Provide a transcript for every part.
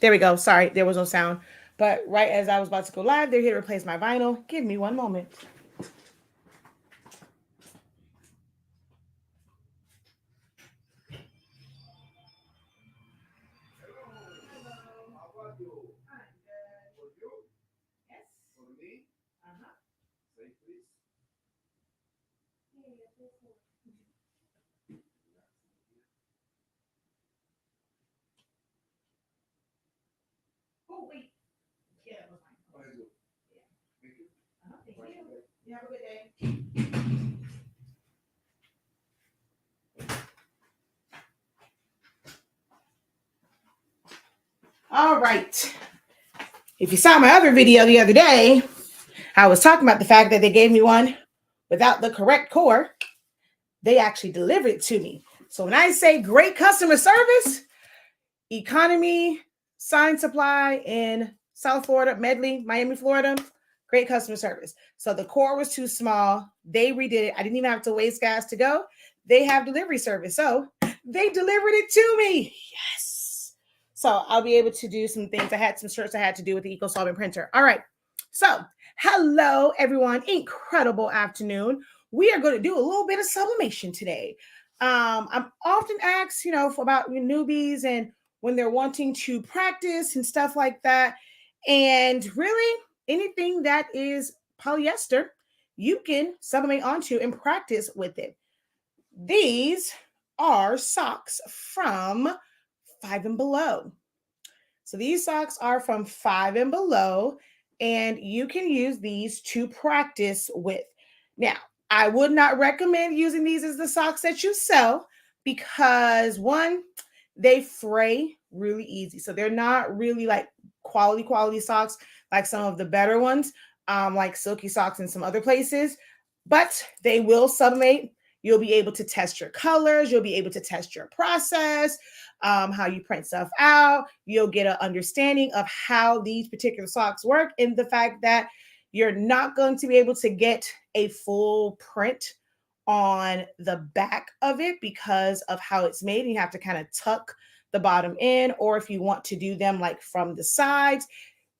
There we go. Sorry, there was no sound. But right as I was about to go live, they're here to replace my vinyl. Give me one moment. Oh, wait. Yeah, that was fine. Thank you. You have a good day. All right. If you saw my other video the other day, I was talking about the fact that they gave me one without the correct core. They actually delivered it to me. So when I say great customer service, Economy Sign Supply in South Florida, Medley, Miami, Florida, great customer service. So the core was too small. They redid it. I didn't even have to waste gas to go. They have delivery service. So they delivered it to me. Yes. So I'll be able to do some things. I had some shirts I had to do with the EcoSolvent printer. All right. So hello, everyone. Incredible afternoon. We are going to do a little bit of sublimation today. I'm often asked, for about newbies and when they're wanting to practice and stuff like that. And really, anything that is polyester, you can sublimate onto and practice with it. These are socks from Five and Below. So these socks are from Five and Below, and you can use these to practice with. Now, I would not recommend using these as the socks that you sell because one, they fray really easy. So they're not really like quality socks like some of the better ones, like Silky Socks and some other places, but they will sublimate. You'll be able to test your colors. You'll be able to test your process, how you print stuff out. You'll get an understanding of how these particular socks work and the fact that you're not going to be able to get a full print on the back of it because of how it's made. And you have to kind of tuck the bottom in, or if you want to do them like from the sides,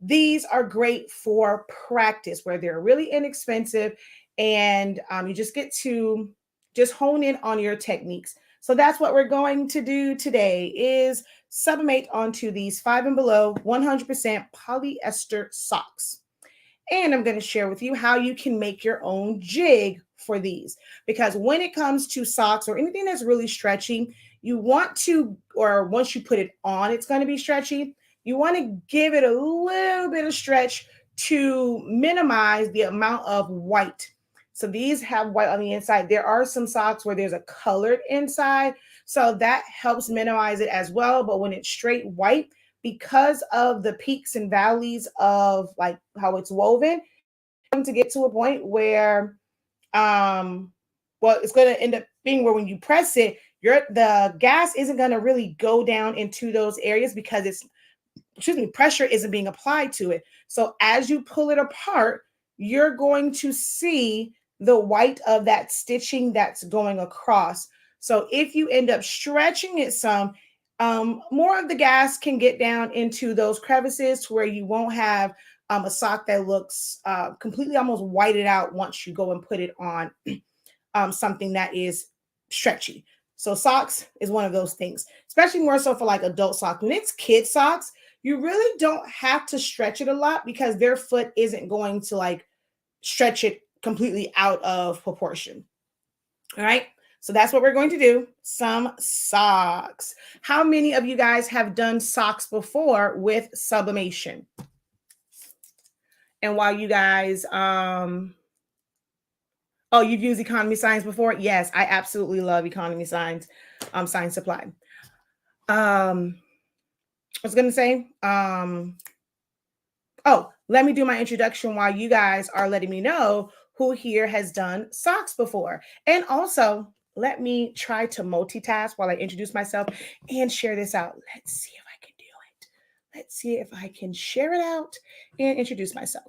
these are great for practice where they're really inexpensive and you just get to just hone in on your techniques. So that's what we're going to do today is sublimate onto these Five and Below 100% polyester socks. And I'm going to share with you how you can make your own jig for these. Because when it comes to socks or anything that's really stretchy, you want to, or once you put it on, it's going to be stretchy. You want to give it a little bit of stretch to minimize the amount of white. So these have white on the inside. There are some socks where there's a colored inside. So that helps minimize it as well. But when it's straight white, because of the peaks and valleys of like how it's woven, going to get to a point where it's going to end up being where when you press it, the gas isn't going to really go down into those areas because pressure isn't being applied to it. So as you pull it apart, you're going to see the white of that stitching that's going across. So if you end up stretching it some, more of the gas can get down into those crevices to where you won't have a sock that looks completely almost whited out once you go and put it on something that is stretchy. So socks is one of those things, especially more so for like adult socks. When it's kid socks, you really don't have to stretch it a lot because their foot isn't going to like stretch it completely out of proportion. All right. So that's what we're going to do. Some socks. How many of you guys have done socks before with sublimation? And while you guys, you've used Economy Signs before? Yes, I absolutely love Economy Signs, Sign Supply. I was going to say, let me do my introduction while you guys are letting me know who here has done socks before. And also, let me try to multitask while I introduce myself and share this out. Let's see if I can do it. Let's see if I can share it out and introduce myself.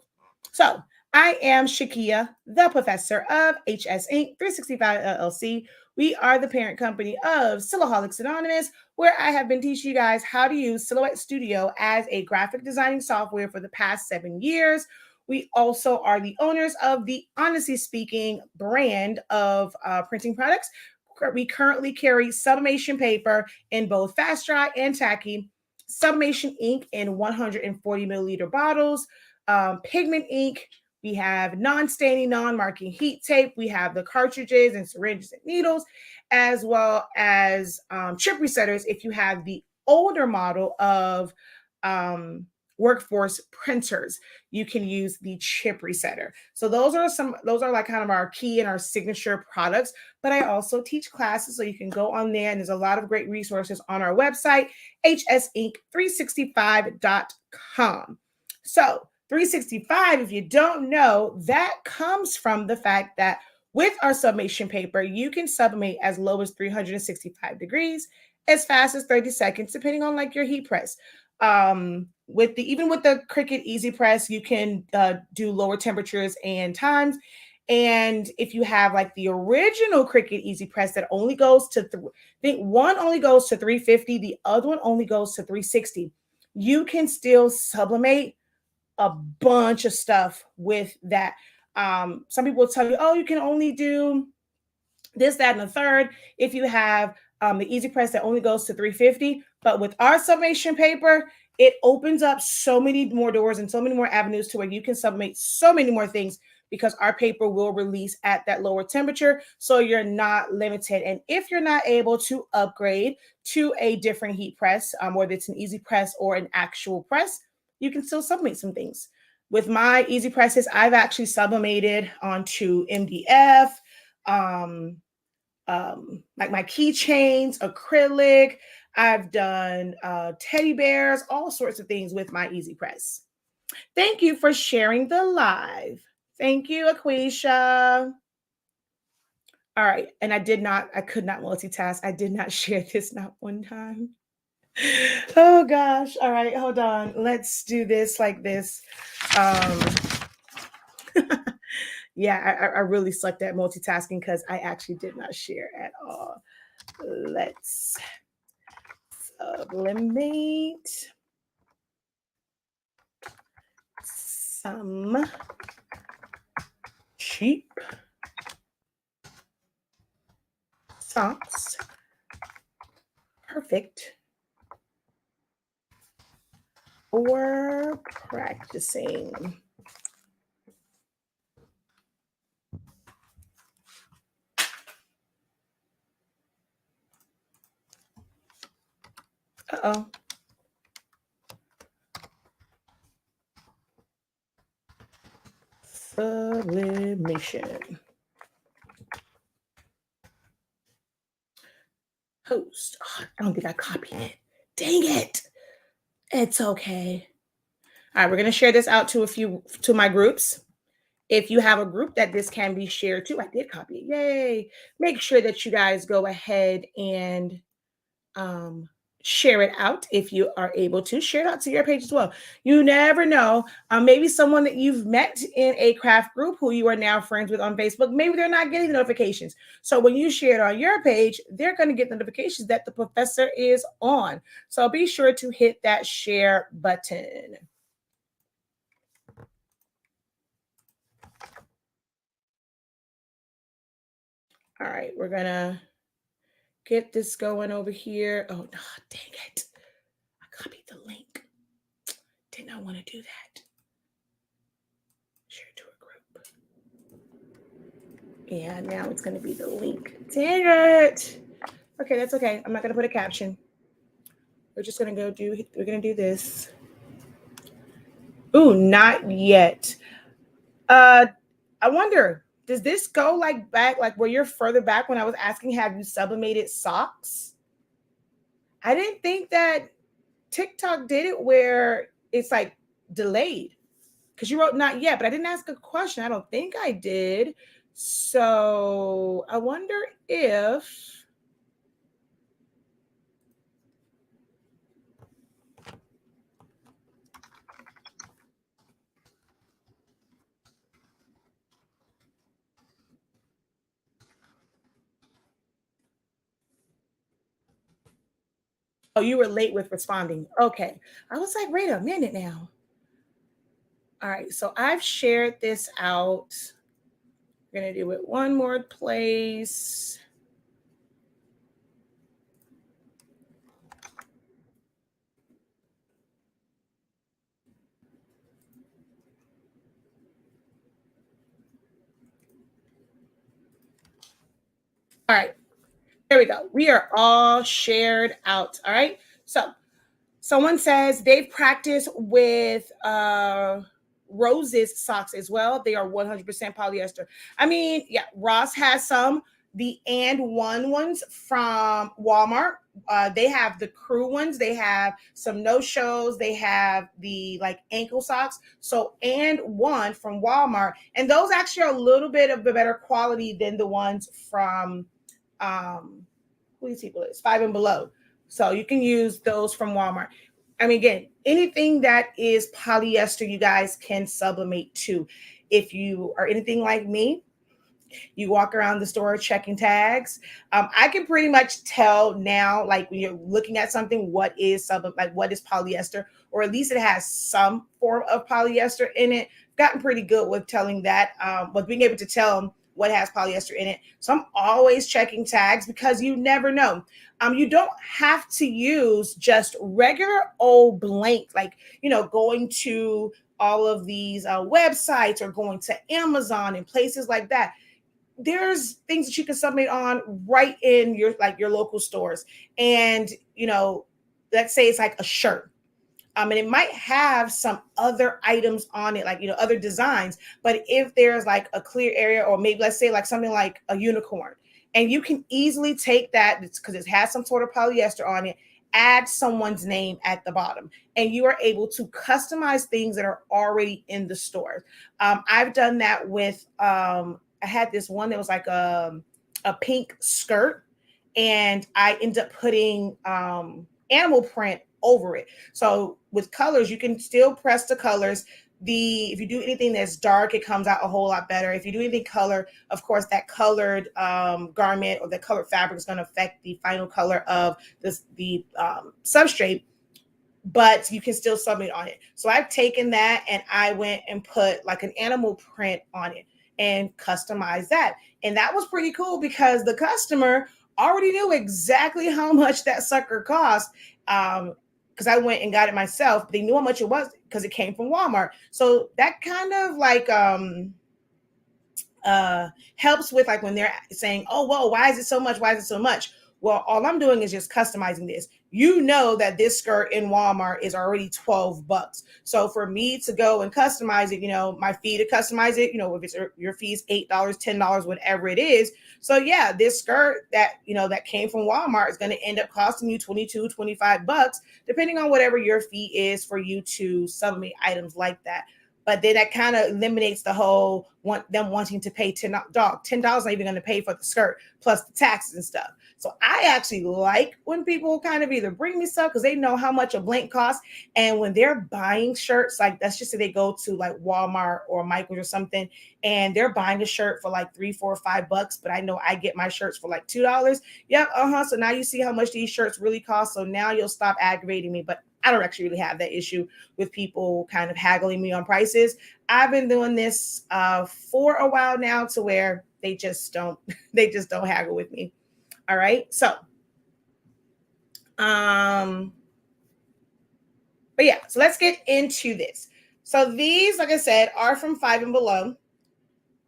So I am Shakia, the professor of HS Inc. 365 LLC. We are the parent company of Silhouholics Anonymous, where I have been teaching you guys how to use Silhouette Studio as a graphic designing software for the past 7 years. We also are the owners of the Honestly Speaking brand of printing products. We currently carry Sublimation paper in both fast dry and tacky, Sublimation ink in 140 milliliter bottles, pigment ink. We have non-staining, non-marking heat tape. We have the cartridges and syringes and needles, as well as chip resetters if you have the older model of workforce printers. You can use the chip resetter. So those are like kind of our key and our signature products. But I also teach classes, so you can go on there, and there's a lot of great resources on our website, hsinc365.com. So 365, if you don't know, that comes from the fact that with our sublimation paper, you can sublimate as low as 365 degrees, as fast as 30 seconds, depending on like your heat press. Even with the Cricut Easy Press, you can do lower temperatures and times. And if you have like the original Cricut Easy Press that only goes to, I think one only goes to 350, the other one only goes to 360. You can still sublimate a bunch of stuff with that. Some people will tell you, oh, you can only do this, that, and the third if you have the Easy Press that only goes to 350. But with our sublimation paper, it opens up so many more doors and so many more avenues to where you can sublimate so many more things, because our paper will release at that lower temperature, so you're not limited. And if you're not able to upgrade to a different heat press, whether it's an Easy Press or an actual press, you can still sublimate some things. With my Easy Presses, I've actually sublimated onto MDF, like my keychains, acrylic. I've done teddy bears, all sorts of things with my Easy Press. Thank you for sharing the live. Thank you, Aquisha. All right. And I could not multitask. I did not share this not one time. Oh gosh. All right, hold on. Let's do this like this. Yeah, I really sucked at multitasking because I actually did not share at all. Let's sublimate some cheap socks. Perfect for practicing. Uh-oh. Sublimation. Post. Oh, I don't think I copied it. Dang it. It's okay. All right, we're going to share this out to my groups. If you have a group that this can be shared to, I did copy it. Yay. Make sure that you guys go ahead and share it out if you are able to. Share it out to your page as well. You never know. Maybe someone that you've met in a craft group who you are now friends with on Facebook, maybe they're not getting the notifications. So when you share it on your page, they're going to get notifications that the professor is on. So be sure to hit that share button. All right, we're going to get this going over here. Oh, no, dang it. I copied the link. Did not want to do that. Share to a group. Yeah, now it's going to be the link. Dang it. Okay, that's okay. I'm not going to put a caption. We're just going to we're going to do this. Ooh, not yet. I wonder, does this go like back, like where you're further back when I was asking, have you sublimated socks? I didn't think that TikTok did it where it's like delayed, because you wrote not yet, but I didn't ask a question. I don't think I did. So I wonder if Oh, you were late with responding. Okay. I was like, wait a minute now. All right. So I've shared this out. We're going to do it one more place. All right. There we go. We are all shared out. All right. So someone says they've practiced with Rose's socks as well. They are 100% polyester. I mean, yeah, Ross has some. The and one ones from Walmart. They have the crew ones. They have some no shows. They have the like ankle socks. So and one from Walmart, and those actually are a little bit of a better quality than the ones from who these people is Five and Below. So you can use those from Walmart. I mean, again, anything that is polyester, you guys can sublimate to. If you are anything like me, you walk around the store checking tags. I can pretty much tell now, like when you're looking at something, what is like what is polyester, or at least it has some form of polyester in it. Gotten pretty good with telling that, with being able to tell what has polyester in it. So I'm always checking tags because you never know. You don't have to use just regular old blank, like going to all of these websites or going to Amazon and places like that. There's things that you can submit on right in your local stores. And let's say it's like a shirt. And it might have some other items on it, like other designs. But if there's like a clear area, or maybe let's say like something like a unicorn, and you can easily take that because it has some sort of polyester on it, add someone's name at the bottom, and you are able to customize things that are already in the store. I've done that with I had this one that was like a pink skirt, and I ended up putting animal print over it. So with colors, you can still press the colors. If you do anything that's dark, it comes out a whole lot better. If you do anything color, of course, that colored garment or the colored fabric is going to affect the final color of the substrate, but you can still submit on it. So I've taken that and I went and put like an animal print on it and customized that. And that was pretty cool because the customer already knew exactly how much that sucker cost. Because I went and got it myself. They knew how much it was because it came from Walmart. So that kind of like helps with like when they're saying, oh, well, why is it so much? Why is it so much? Well, all I'm doing is just customizing this. You know that this skirt in Walmart is already $12. So for me to go and customize it, my fee to customize it, if it's your fee is $8, $10, whatever it is. So yeah, this skirt that came from Walmart is going to end up costing you $22, $25, depending on whatever your fee is for you to submit items like that. But then that kind of eliminates the whole them wanting to pay $10. $10 not even going to pay for the skirt plus the taxes and stuff. So I actually like when people kind of either bring me stuff because they know how much a blank costs. And when they're buying shirts, like let's just say they go to like Walmart or Michael's or something, and they're buying a shirt for like $3, $4, $5, but I know I get my shirts for like $2. Yep, So now you see how much these shirts really cost. So now you'll stop aggravating me. But I don't actually really have that issue with people kind of haggling me on prices. I've been doing this for a while now to where they just don't haggle with me. All right. So, but yeah, so let's get into this. So these, like I said, are from Five and Below.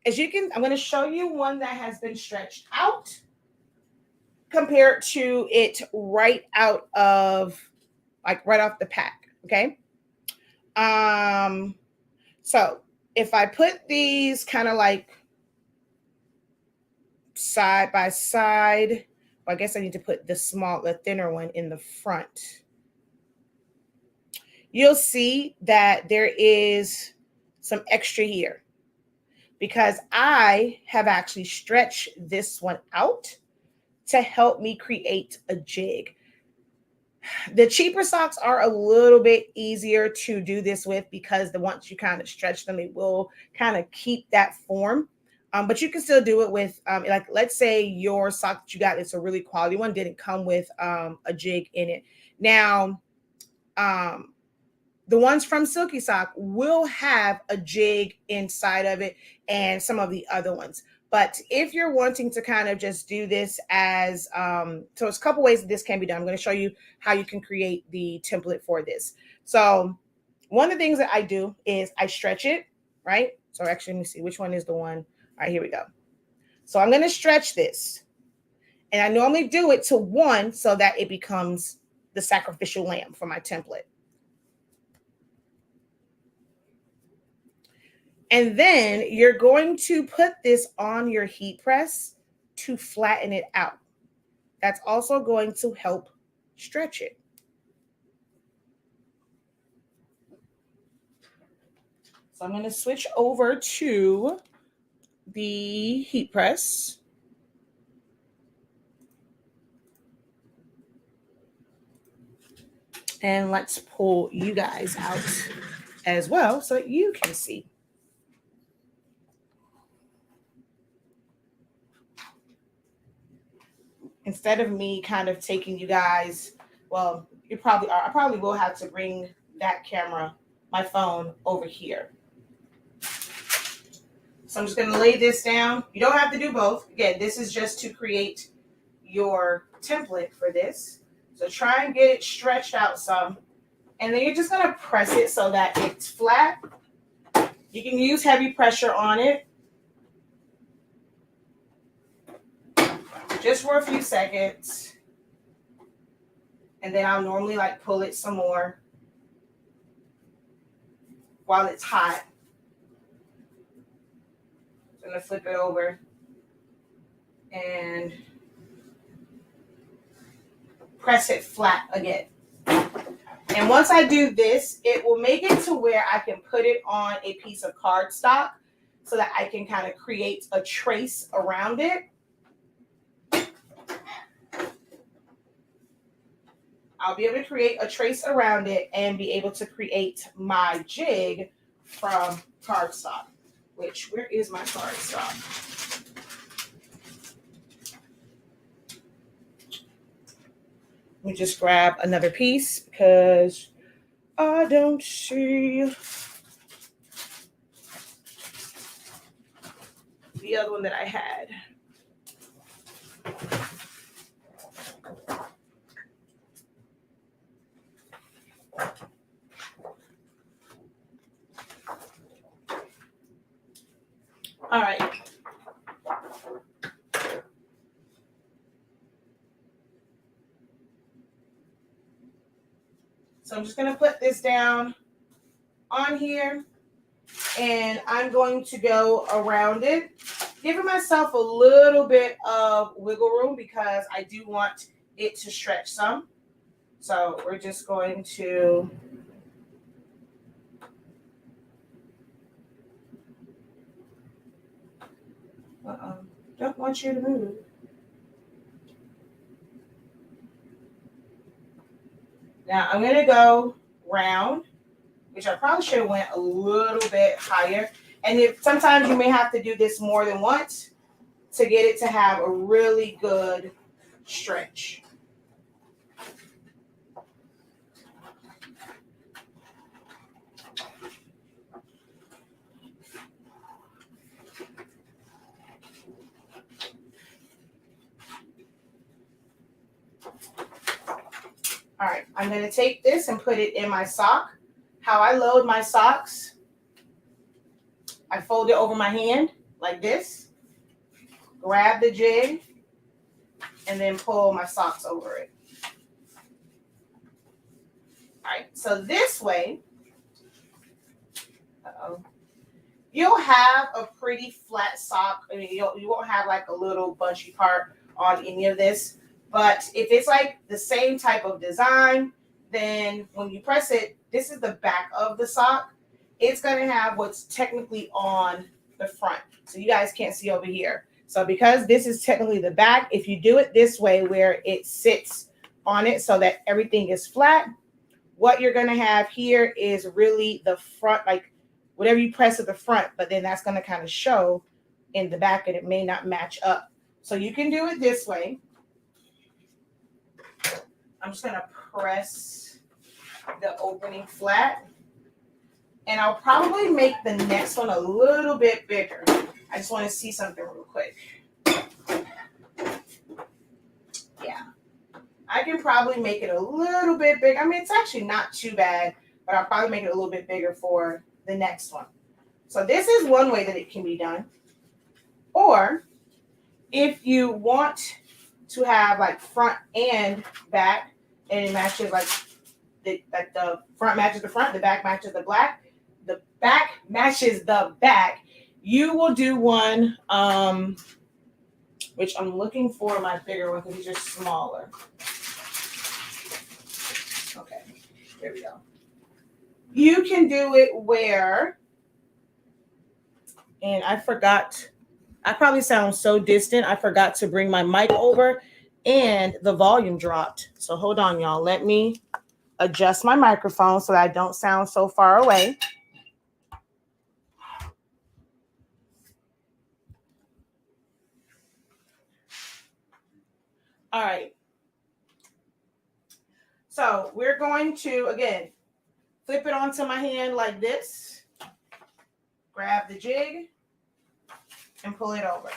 I'm going to show you one that has been stretched out compared to it right out of, like right off the pack. Okay. So if I put these kind of like side by side, well, I guess I need to put the thinner one in the front. You'll see that there is some extra here because I have actually stretched this one out to help me create a jig. The cheaper socks are a little bit easier to do this with because once you kind of stretch them, it will kind of keep that form. But you can still do it with, like, let's say your sock that you got, it's a really quality one, didn't come with a jig in it. Now, the ones from Silky Sock will have a jig inside of it and some of the other ones. But if you're wanting to kind of just do this as, so it's a couple ways that this can be done. I'm going to show you how you can create the template for this. So one of the things that I do is I stretch it, right? So actually, let me see which one is the one. All right, here we go. So I'm going to stretch this. And I normally do it to 1 so that it becomes the sacrificial lamb for my template. And then you're going to put this on your heat press to flatten it out. That's also going to help stretch it. So I'm going to switch over to the heat press. And let's pull you guys out as well so that you can see. Instead of me kind of taking you guys, well, you probably are. I probably will have to bring that camera, my phone, over here. So I'm just going to lay this down. You don't have to do both. Again, this is just to create your template for this. So try and get it stretched out some. And then you're just going to press it so that it's flat. You can use heavy pressure on it. Just for a few seconds. And then I'll normally like pull it some more while it's hot. I'm going to flip it over and press it flat again. And once I do this, it will make it to where I can put it on a piece of cardstock so that I can kind of create a trace around it. I'll be able to create a trace around it and be able to create my jig from cardstock. Which, where is my cardstock? Let me just grab another piece because I don't see the other one that I had. All right. So I'm just going to put this down on here and I'm going to go around it, giving myself a little bit of wiggle room because I do want it to stretch some. So we're just going to don't want you to move. Now I'm going to go round, which I probably should have went a little bit higher. And if sometimes you may have to do this more than once to get it to have a really good stretch. All right, I'm going to take this and put it in my sock. How I load my socks, I fold it over my hand like this, grab the jig, and then pull my socks over it. All right, so this way, you'll have a pretty flat sock. I mean, you won't have like a little bunchy part on any of this. But if it's like the same type of design, then when you press it, this is the back of the sock. It's going to have what's technically on the front. So you guys can't see over here. So because this is technically the back, if you do it this way where it sits on it so that everything is flat, what you're going to have here is really the front, like whatever you press at the front, but then that's going to kind of show in the back and it may not match up. So you can do it this way. I'm just going to press the opening flat. And I'll probably make the next one a little bit bigger. I just want to see something real quick. Yeah. I can probably make it a little bit big. I mean, it's actually not too bad, but I'll probably make it a little bit bigger for the next one. So this is one way that it can be done. Or if you want to have like front and back, and it matches like the front matches the front, the back matches the back matches the back, you will do one, which I'm looking for my bigger one because these are smaller. Okay, there we go. You can do it where, and I forgot, I probably sound so distant. I forgot to bring my mic over and the volume dropped. So hold on, y'all. Let me adjust my microphone so that I don't sound so far away. All right. So we're going to, again, flip it onto my hand like this. Grab the jig and pull it over.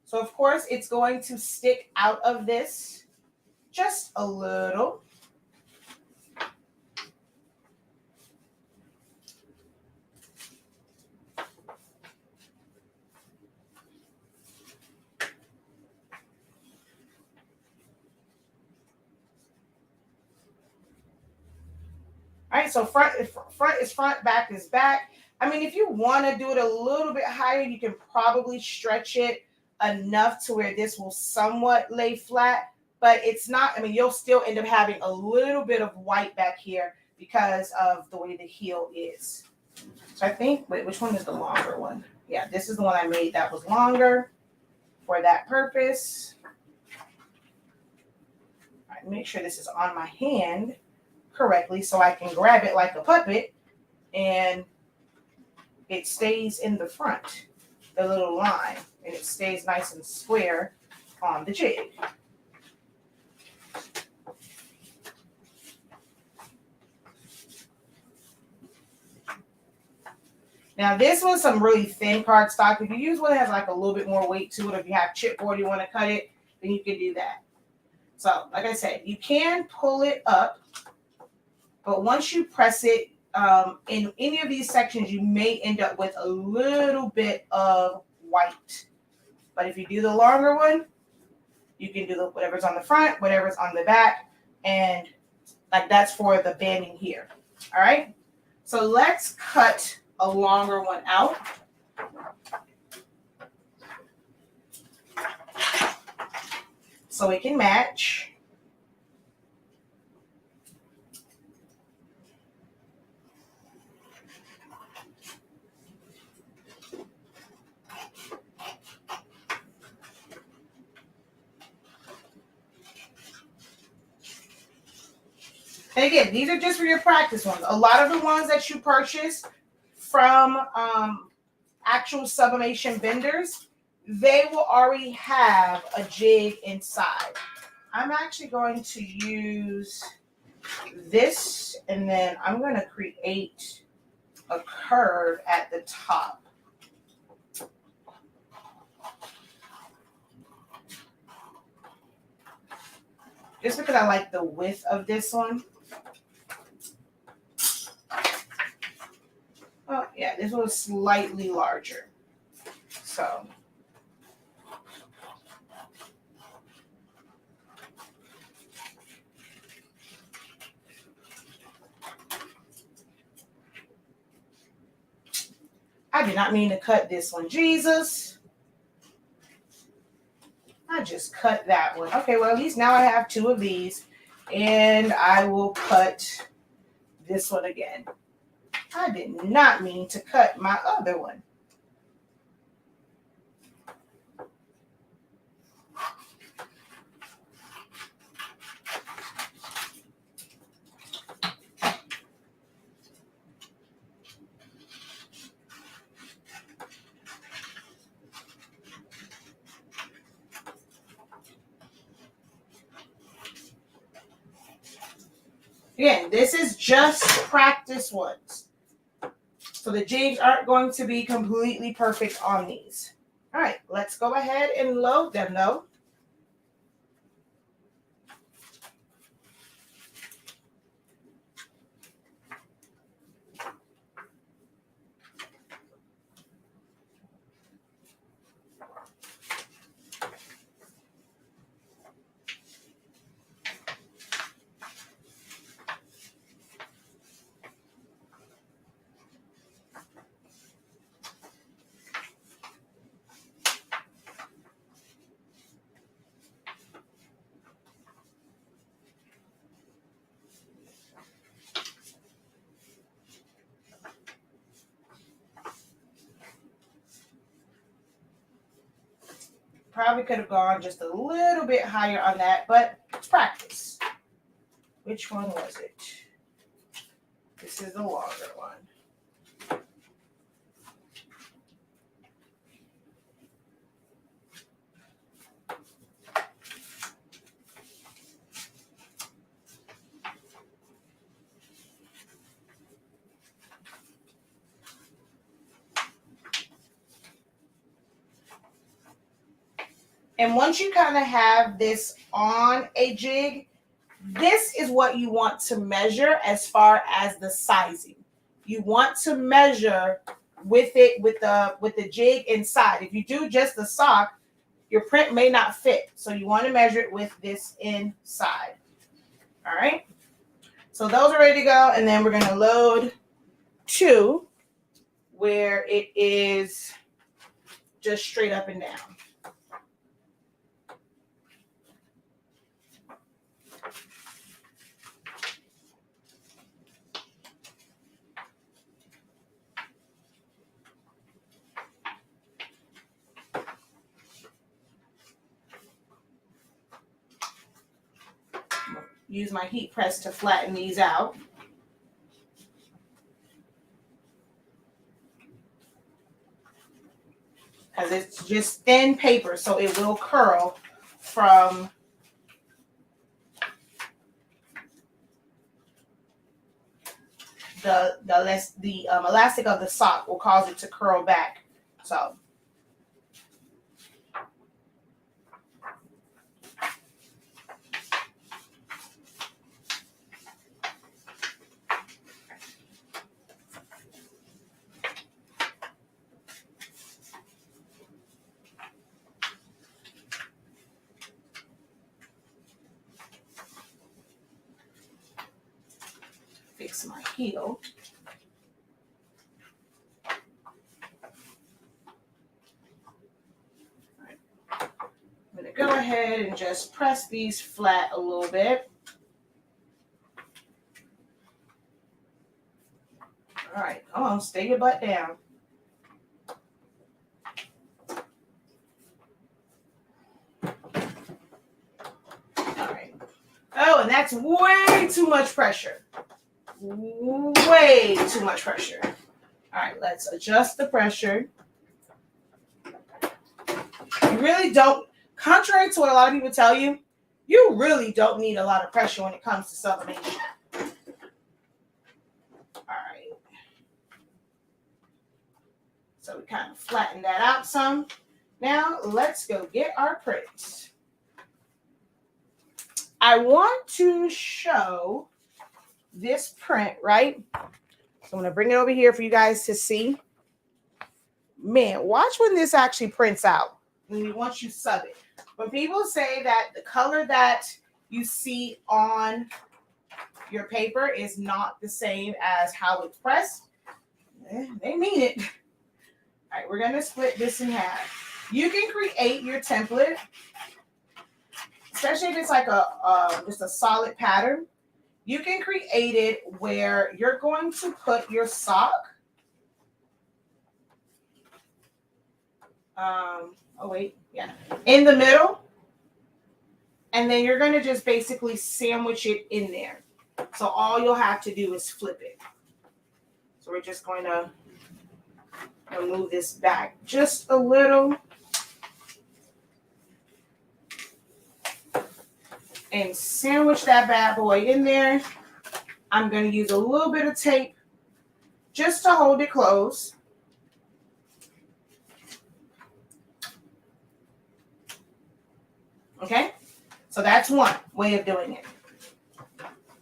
So, of course, it's going to stick out of this just a little. All right, so front is front, back is back. I mean, if you want to do it a little bit higher, you can probably stretch it enough to where this will somewhat lay flat, but it's not, I mean, you'll still end up having a little bit of white back here because of the way the heel is. So I think, wait, which one is the longer one? Yeah, this is the one I made that was longer for that purpose. All right, make sure this is on my hand correctly so I can grab it like a puppet and it stays in the front, the little line, and it stays nice and square on the jig. Now this one's some really thin cardstock. If you use one that has like a little bit more weight to it, if you have chipboard you want to cut it, then you can do that. So like I said, you can pull it up, but once you press it, in any of these sections, you may end up with a little bit of white. But if you do the longer one, you can do whatever's on the front, whatever's on the back, and like that's for the banding here. All right. So let's cut a longer one out. So it can match. And again, these are just for your practice ones. A lot of the ones that you purchase from actual sublimation vendors, they will already have a jig inside. I'm actually going to use this, and then I'm going to create a curve at the top. Just because I like the width of this one. Oh, yeah, this one is slightly larger. So. I did not mean to cut this one. Jesus. I just cut that one. Okay, well, at least now I have two of these. And I will cut this one again. I did not mean to cut my other one. Again, this is just practice ones. So the jigs aren't going to be completely perfect on these. All right, let's go ahead and load them though. Probably could have gone just a little bit higher on that, but it's practice. Which one was it? This is the longer one. And once you kind of have this on a jig, this is what you want to measure as far as the sizing. You want to measure with it with the jig inside. If you do just the sock, your print may not fit. So you want to measure it with this inside. All right. So those are ready to go. And then we're going to load 2 where it is just straight up and down. Use my heat press to flatten these out. Because it's just thin paper, so it will curl from the elastic of the sock will cause it to curl back. So fix my heel. Right. I'm going to go ahead and just press these flat a little bit. All right, come on, stay your butt down. All right. Oh, and that's way too much pressure. Way too much pressure. All right, let's adjust the pressure. You really don't, contrary to what a lot of people tell you, you really don't need a lot of pressure when it comes to sublimation. All right. So we kind of flatten that out some. Now let's go get our prints. I want to show this print, right? So I'm going to bring it over here for you guys to see. Man, watch when this actually prints out. Once you sub it. When people say that the color that you see on your paper is not the same as how it's pressed, they mean it. All right, we're going to split this in half. You can create your template, especially if it's like just a solid pattern. You can create it where you're going to put your sock. In the middle. And then you're going to just basically sandwich it in there. So all you'll have to do is flip it. So we're just going to move this back just a little. And sandwich that bad boy in there. I'm going to use a little bit of tape just to hold it closed. Okay, so that's one way of doing it.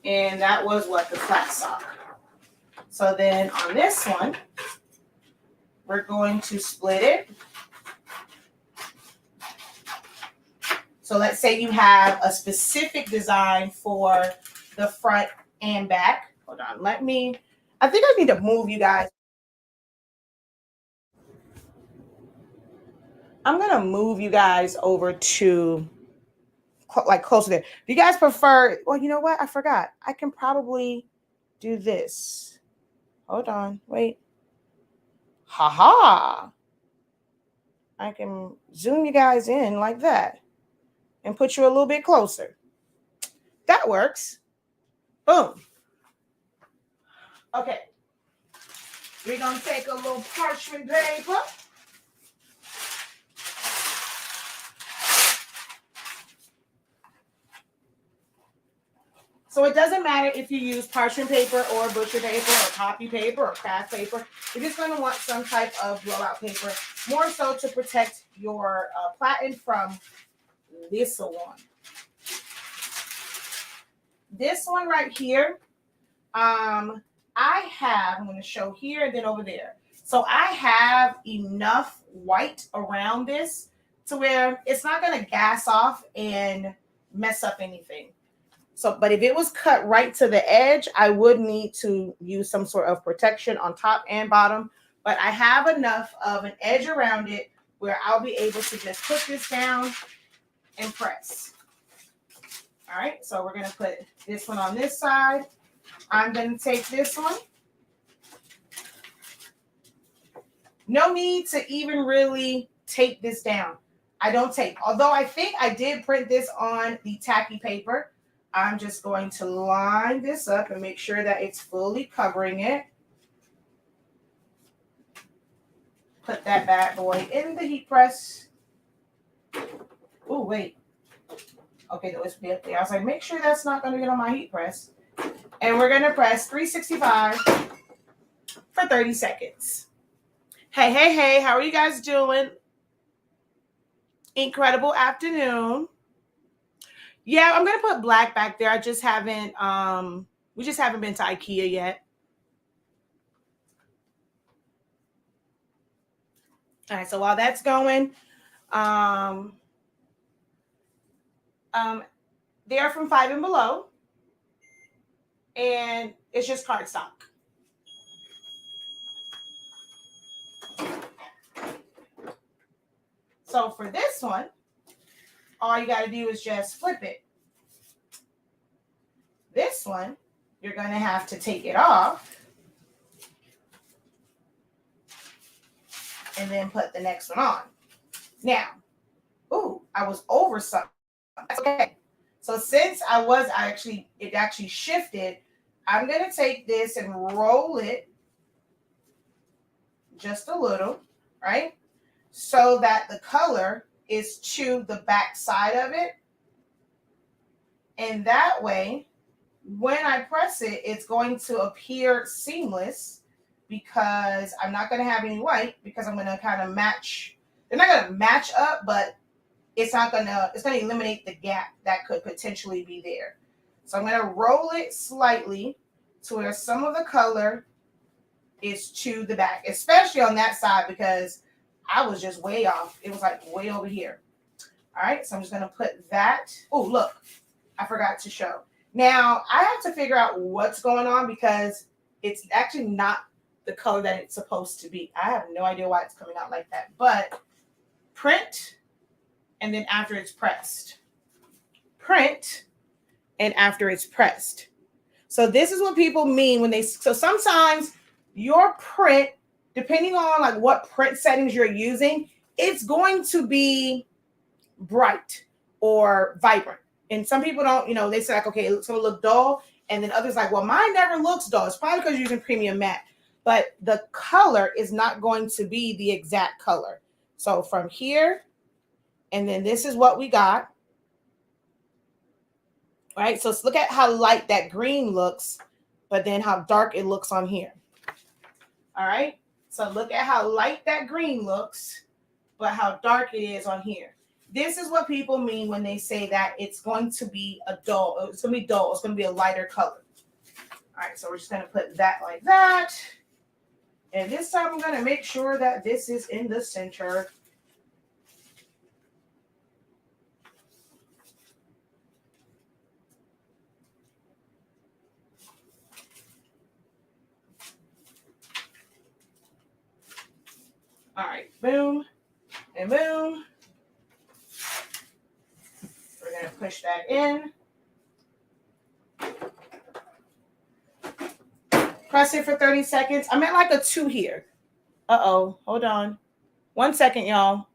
And that was what, the flat sock. So then on this one, we're going to split it. So let's say you have a specific design for the front and back. Hold on, I think I need to move you guys. I'm going to move you guys over to like closer there. If you guys prefer, well, you know what? I forgot. I can probably do this. Hold on, wait. Haha. I can zoom you guys in like that and put you a little bit closer. That works. Boom. Okay. We're going to take a little parchment paper. So it doesn't matter if you use parchment paper or butcher paper or copy paper or craft paper. You're just going to want some type of blowout paper, more so to protect your platen from this one. This one right here, I'm going to show here and then over there. So I have enough white around this to where it's not going to gas off and mess up anything. So, but if it was cut right to the edge, I would need to use some sort of protection on top and bottom. But I have enough of an edge around it where I'll be able to just put this down and press. All right, so we're going to put this one on this side. I'm going to take this one. No need to even really tape this down. I don't tape. Although I think I did print this on the tacky paper. I'm just going to line this up and make sure that it's fully covering it. Put that bad boy in the heat press. Oh, wait. Okay, let's be up there. I was like, make sure that's not going to get on my heat press. And we're going to press 365 for 30 seconds. Hey, hey, hey, how are you guys doing? Incredible afternoon. Yeah, I'm going to put black back there. I just haven't, we just haven't been to IKEA yet. All right, so while that's going, they are from 5 and Below, and it's just cardstock. So for this one, all you got to do is just flip it. This one, you're going to have to take it off and then put the next one on. Now, ooh, I was over something. That's okay. So since it actually shifted, I'm going to take this and roll it just a little, right? So that the color is to the back side of it. And that way, when I press it, it's going to appear seamless because I'm not going to have any white because I'm going to kind of match. They're not going to match up, but it's going to eliminate the gap that could potentially be there. So I'm going to roll it slightly to where some of the color is to the back, especially on that side because I was just way off. It was like way over here. All right, so I'm just going to put that. Oh, look, I forgot to show. Now, I have to figure out what's going on because it's actually not the color that it's supposed to be. I have no idea why it's coming out like that. But print, and then after it's pressed. Print, and after it's pressed. So this is what people mean when so sometimes your print, depending on like what print settings you're using, it's going to be bright or vibrant. And some people don't, they say like, okay, it's going to look dull. And then others like, well, mine never looks dull. It's probably because you're using premium matte. But the color is not going to be the exact color. So from here, and then this is what we got. All right, so let's look at how light that green looks but then how dark it looks on here. All right. So look at how light that green looks, but how dark it is on here. This is what people mean when they say that it's going to be a dull. It's going to be dull. It's going to be a lighter color. All right. So we're just going to put that like that. And this time I'm going to make sure that this is in the center. All right, boom and boom. We're going to push that in. Press it for 30 seconds. I'm at like a 2 here. Uh-oh, hold on. 1 second, y'all.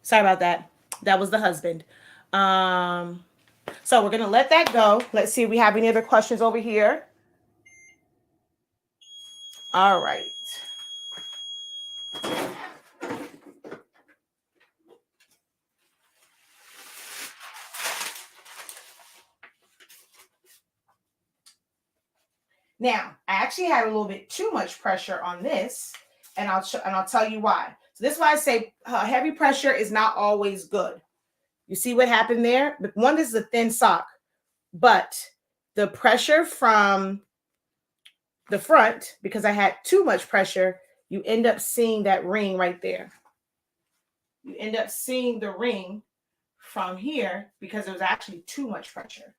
Sorry about that. That was the husband. So we're going to let that go. Let's see if we have any other questions over here. All right. Now, I actually had a little bit too much pressure on this, and I'll tell you why. So this is why I say heavy pressure is not always good. You see what happened there? One, this is a thin sock, but the pressure from the front, because I had too much pressure, you end up seeing that ring right there. You end up seeing the ring from here because it was actually too much pressure.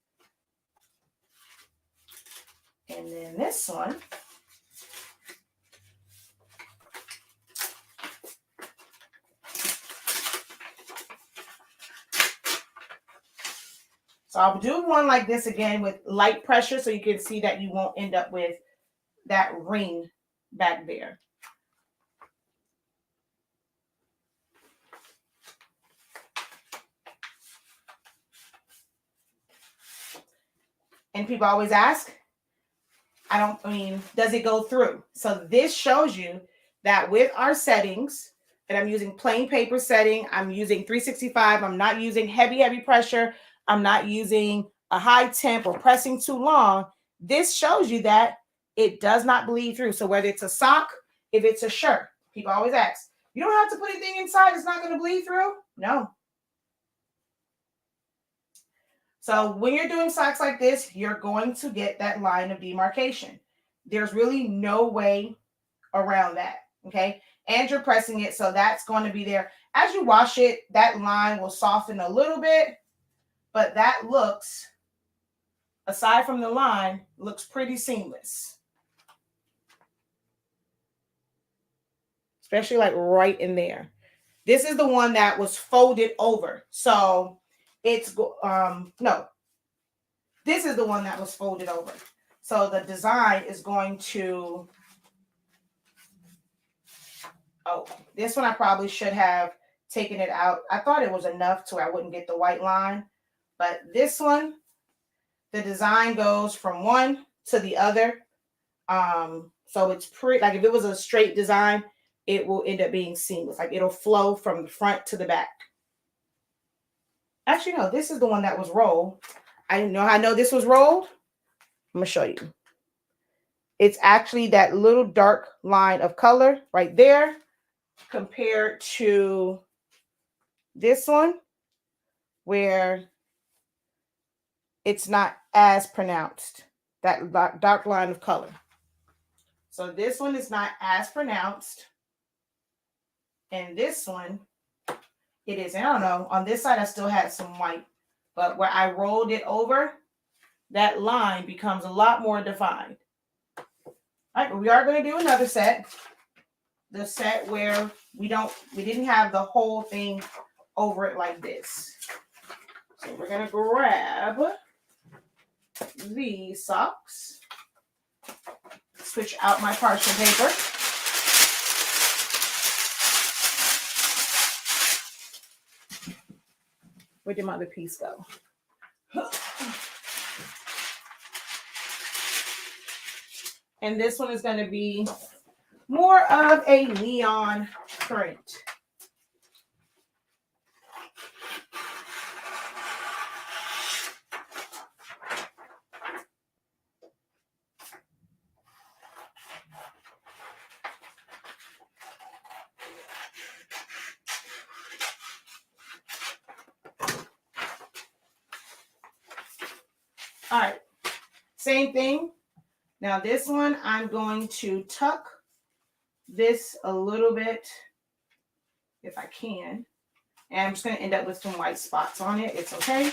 And then this one, so I'll do one like this again with light pressure so you can see that you won't end up with that ring back there. And people always ask, does it go through? So this shows you that with our settings, and I'm using plain paper setting, I'm using 365, I'm not using heavy pressure, I'm not using a high temp or pressing too long. This shows you that it does not bleed through. So whether it's a sock, if it's a shirt, people always ask, you don't have to put anything inside, it's not going to bleed through? No. So when you're doing socks like this, you're going to get that line of demarcation. There's really no way around that, okay? And you're pressing it, so that's going to be there. As you wash it, that line will soften a little bit, but that looks, aside from the line, looks pretty seamless. Especially like right in there. This is the one that was folded over. So it's, no, this is the one that was folded over. So the design is going to, oh, this one I probably should have taken it out. I thought it was enough so I wouldn't get the white line. But this one, the design goes from one to the other. So it's pretty, like if it was a straight design, it will end up being seamless. Like it'll flow from the front to the back. Actually, no, this is the one that was rolled. I didn't know how I know this was rolled. I'm going to show you. It's actually that little dark line of color right there compared to this one where it's not as pronounced, that dark line of color. So this one is not as pronounced. And this one, it is. I don't know. On this side, I still had some white. But where I rolled it over, that line becomes a lot more defined. All right, but we are going to do another set. The set where we didn't have the whole thing over it like this. So we're going to grab these socks. Switch out my parchment paper. Where did my other piece go? And this one is going to be more of a neon print. All right, same thing. Now this one, I'm going to tuck this a little bit if I can. And I'm just going to end up with some white spots on it. It's okay.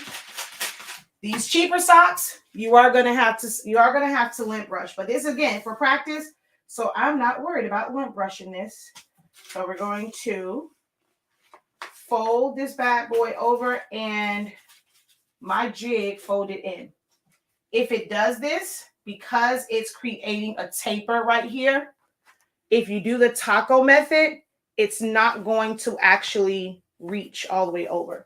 These cheaper socks, you are going to have to lint brush. But this, again, for practice, so I'm not worried about lint brushing this. So we're going to fold this bad boy over and my jig fold it in. If it does this, because it's creating a taper right here, if you do the taco method, it's not going to actually reach all the way over.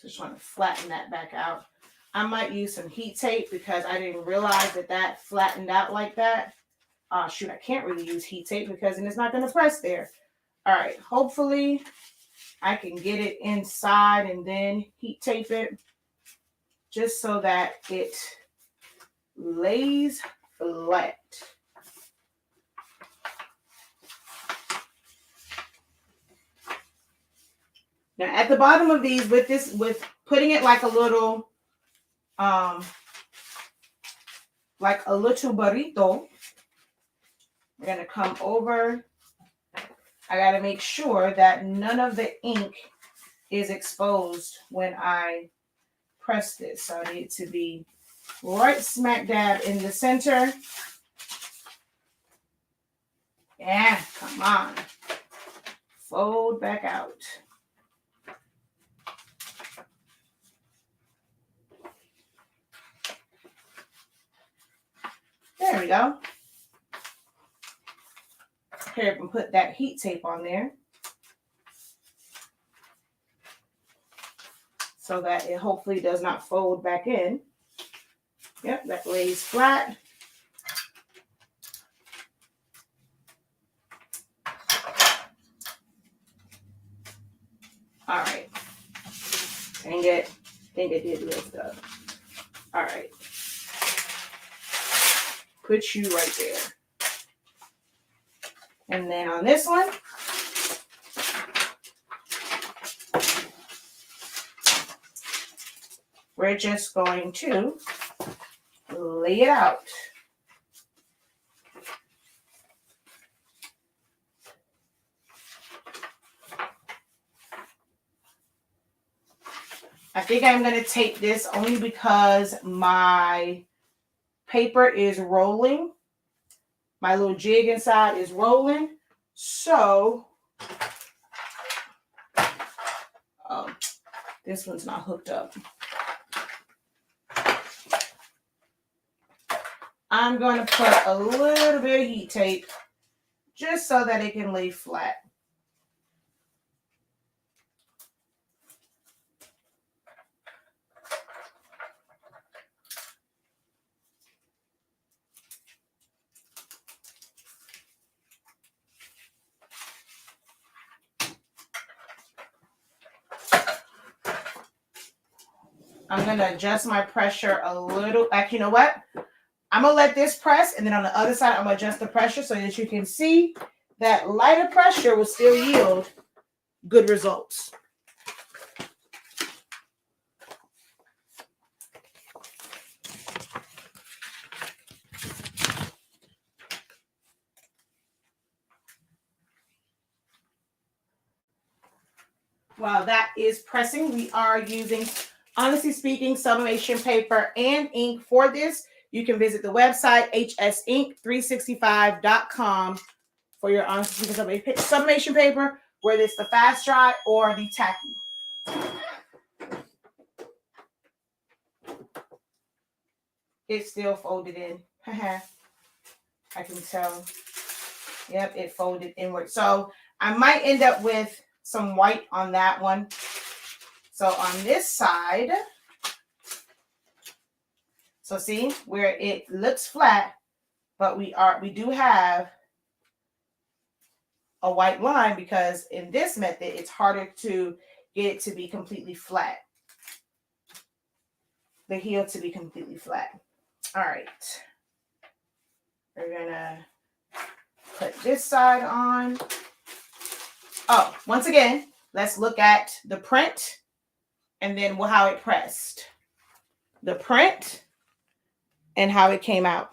Just want to flatten that back out. I might use some heat tape because I didn't realize that that flattened out like that. Shoot, I can't really use heat tape because then it's not going to press there. All right, hopefully I can get it inside and then heat tape it just so that it lays flat. Now at the bottom of these, with putting it like a little burrito, we're gonna come over. I gotta make sure that none of the ink is exposed when I press this. So I need it to be right smack dab in the center. Yeah, come on. Fold back out. There we go. Here, I can put that heat tape on there so that it hopefully does not fold back in. Yep, that lays flat. All right. Dang it. I think it did lift up. All right. Put you right there. And then on this one, we're just going to lay it out. I think I'm going to tape this only because my paper is rolling. My little jig inside is rolling. So, this one's not hooked up. I'm going to put a little bit of heat tape just so that it can lay flat. I'm going to adjust my pressure a little. Actually, you know what? I'm going to let this press, and then on the other side, I'm going to adjust the pressure so that you can see that lighter pressure will still yield good results. While that is pressing, we are using, honestly speaking, sublimation paper and ink for this. You can visit the website, hsink365.com, for your honestly speaking sublimation paper, whether it's the fast dry or the tacky. It's still folded in. I can tell. Yep, it folded inward. So I might end up with some white on that one. So on this side, so see where it looks flat, but we do have a white line because in this method, it's harder to get it to be completely flat. The heel to be completely flat. All right. We're gonna put this side on. Oh, once again, let's look at the print and then how it pressed. The print and how it came out.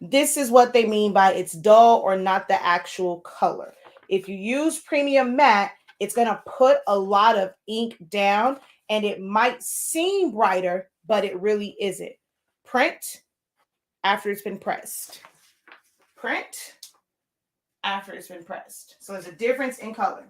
This is what they mean by it's dull or not the actual color. If you use premium matte, it's going to put a lot of ink down and it might seem brighter, but it really isn't. Print after it's been pressed. Print after it's been pressed. So there's a difference in color.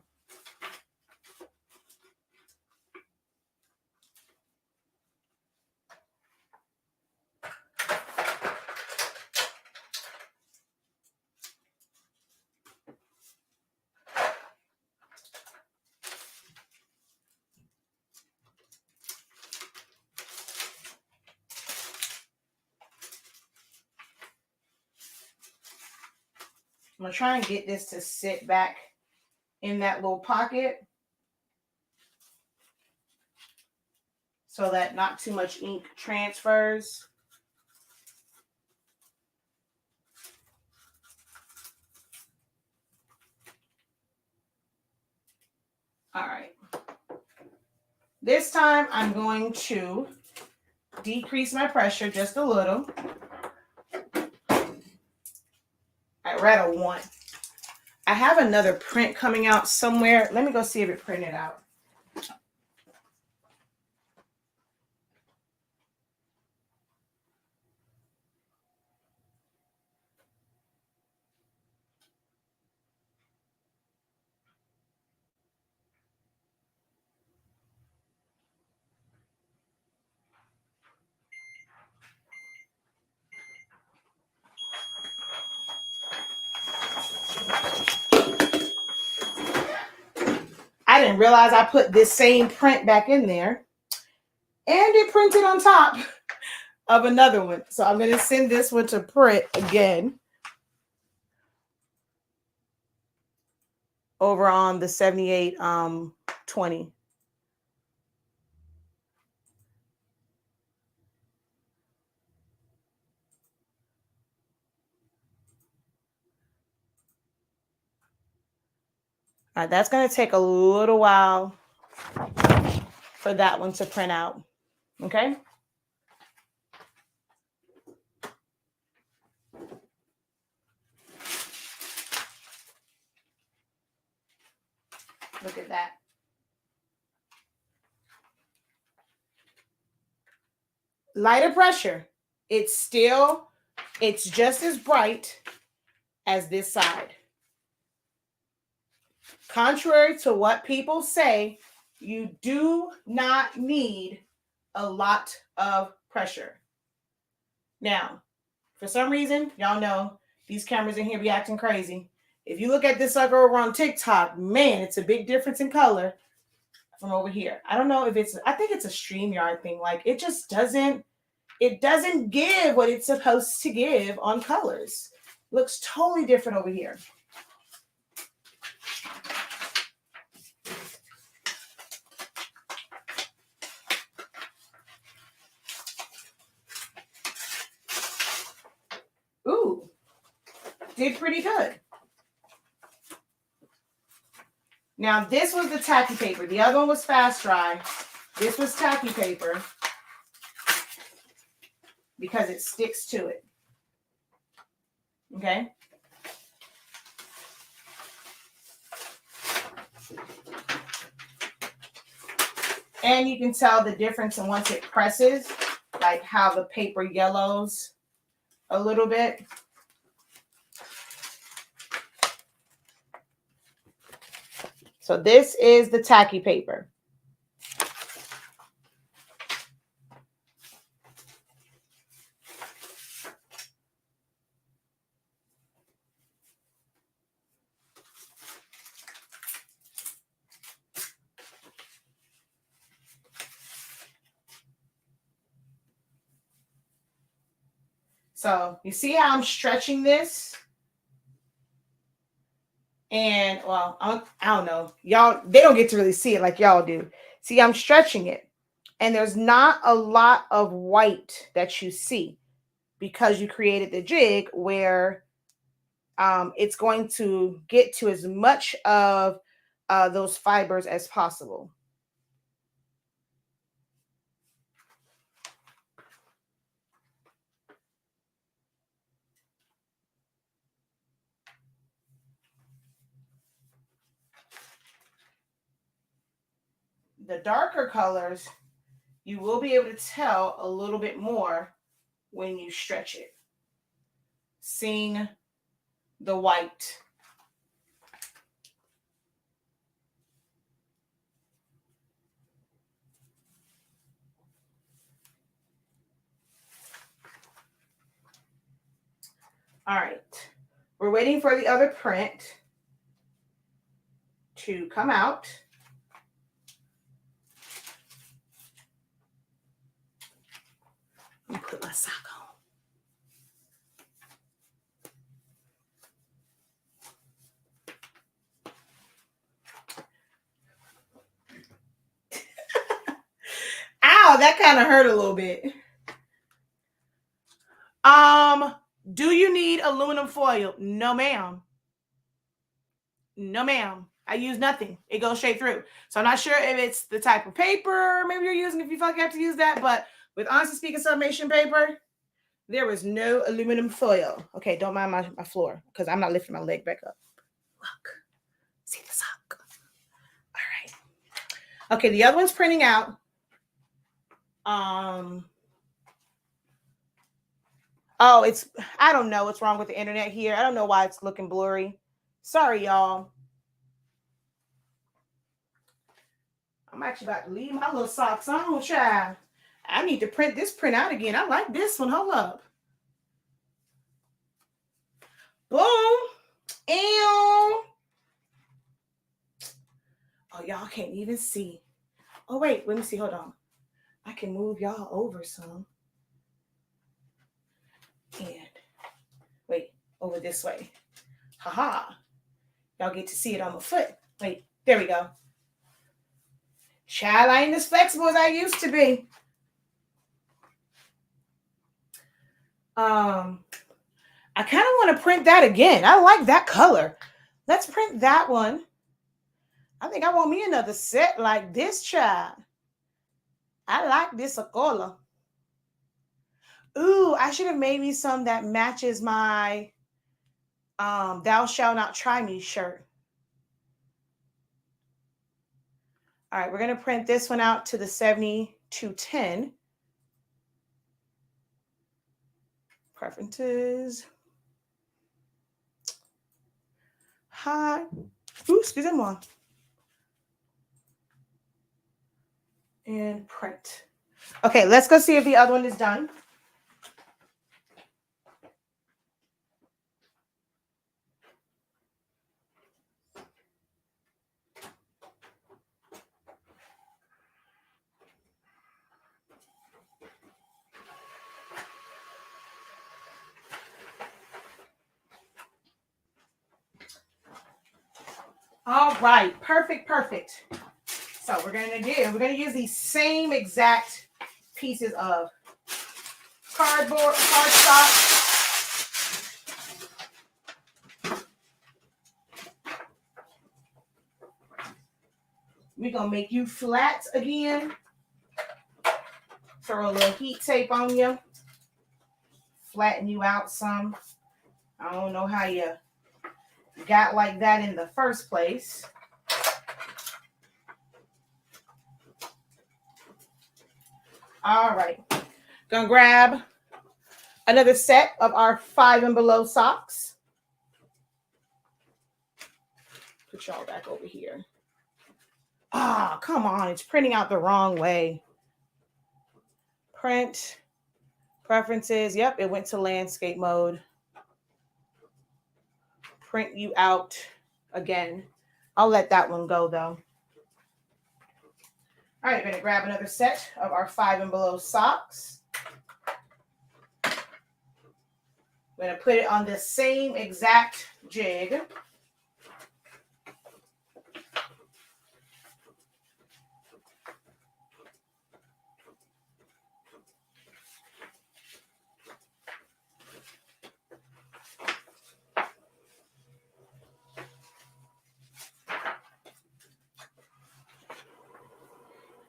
I'm going to try and get this to sit back in that little pocket so that not too much ink transfers. All right. This time I'm going to decrease my pressure just a little. We're at a 1. I have another print coming out somewhere. Let me go see if it printed out. I didn't realize I put this same print back in there and it printed on top of another one. So I'm going to send this one to print again over on the 7820. All right, that's going to take a little while for that one to print out. Okay. Look at that. Lighter pressure. It's just as bright as this side. Contrary to what people say, you do not need a lot of pressure. Now, for some reason, y'all know these cameras in here be acting crazy. If you look at this sucker over on TikTok, man, it's a big difference in color from over here. I don't know if I think it's a StreamYard thing. Like it just doesn't give what it's supposed to give on colors. Looks totally different over here. Ooh, did pretty good. Now, this was the tacky paper. The other one was fast dry. This was tacky paper because it sticks to it. Okay? And you can tell the difference in once it presses, like how the paper yellows a little bit. So this is the tacky paper. So you see how I'm stretching this? And well, I don't know. Y'all, they don't get to really see it like y'all do. See, I'm stretching it. And there's not a lot of white that you see because you created the jig where it's going to get to as much of those fibers as possible. The darker colors, you will be able to tell a little bit more when you stretch it. Seeing the white. All right. We're waiting for the other print to come out. Let me put my sock on. Ow, that kind of hurt a little bit. Do you need aluminum foil? No, ma'am. No, ma'am. I use nothing. It goes straight through. So I'm not sure if it's the type of paper maybe you're using, if you feel like you have to use that. But with Honestly Speaking sublimation paper, there was no aluminum foil. Okay, don't mind my floor because I'm not lifting my leg back up. Look. See the sock. All right. Okay, the other one's printing out. Oh, I don't know what's wrong with the internet here. I don't know why it's looking blurry. Sorry, y'all. I'm actually about to leave my little socks on, child. I need to print this print out again. I like this one. Hold up. Boom. Ew. Oh, y'all can't even see. Oh, wait. Let me see. Hold on. I can move y'all over some. And wait, over this way. Haha. Y'all get to see it on my foot. Wait, there we go. Child, I ain't as flexible as I used to be. I kind of want to print that again. I like that color. Let's print that one. I think I want me another set like this, child. I like this color. Ooh, I should have made me some that matches my Thou Shalt Not Try Me shirt. All right, we're going to print this one out to the 7210. Preferences. Hi. Ooh, excusez-moi. And print. Okay, let's go see if the other one is done. All right, perfect. So we're gonna use these same exact pieces of cardstock. We're gonna make you flat again. Throw a little heat tape on you. Flatten you out some. I don't know how you got like that in the first place. All right. Gonna grab another set of our 5 and below socks. Put y'all back over here. Ah, come on. It's printing out the wrong way. Print. Preferences. Yep, it went to landscape mode. Print you out again. I'll let that one go though. All right, I'm going to grab another set of our 5 and below socks. I'm going to put it on the same exact jig.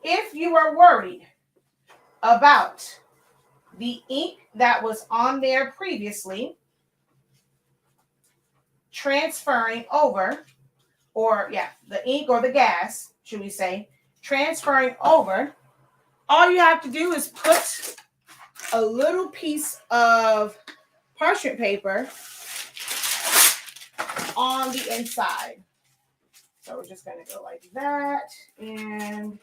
If you are worried about the ink that was on there previously transferring over, or the ink or the gas, should we say, transferring over, all you have to do is put a little piece of parchment paper on the inside. So we're just going to go like that, and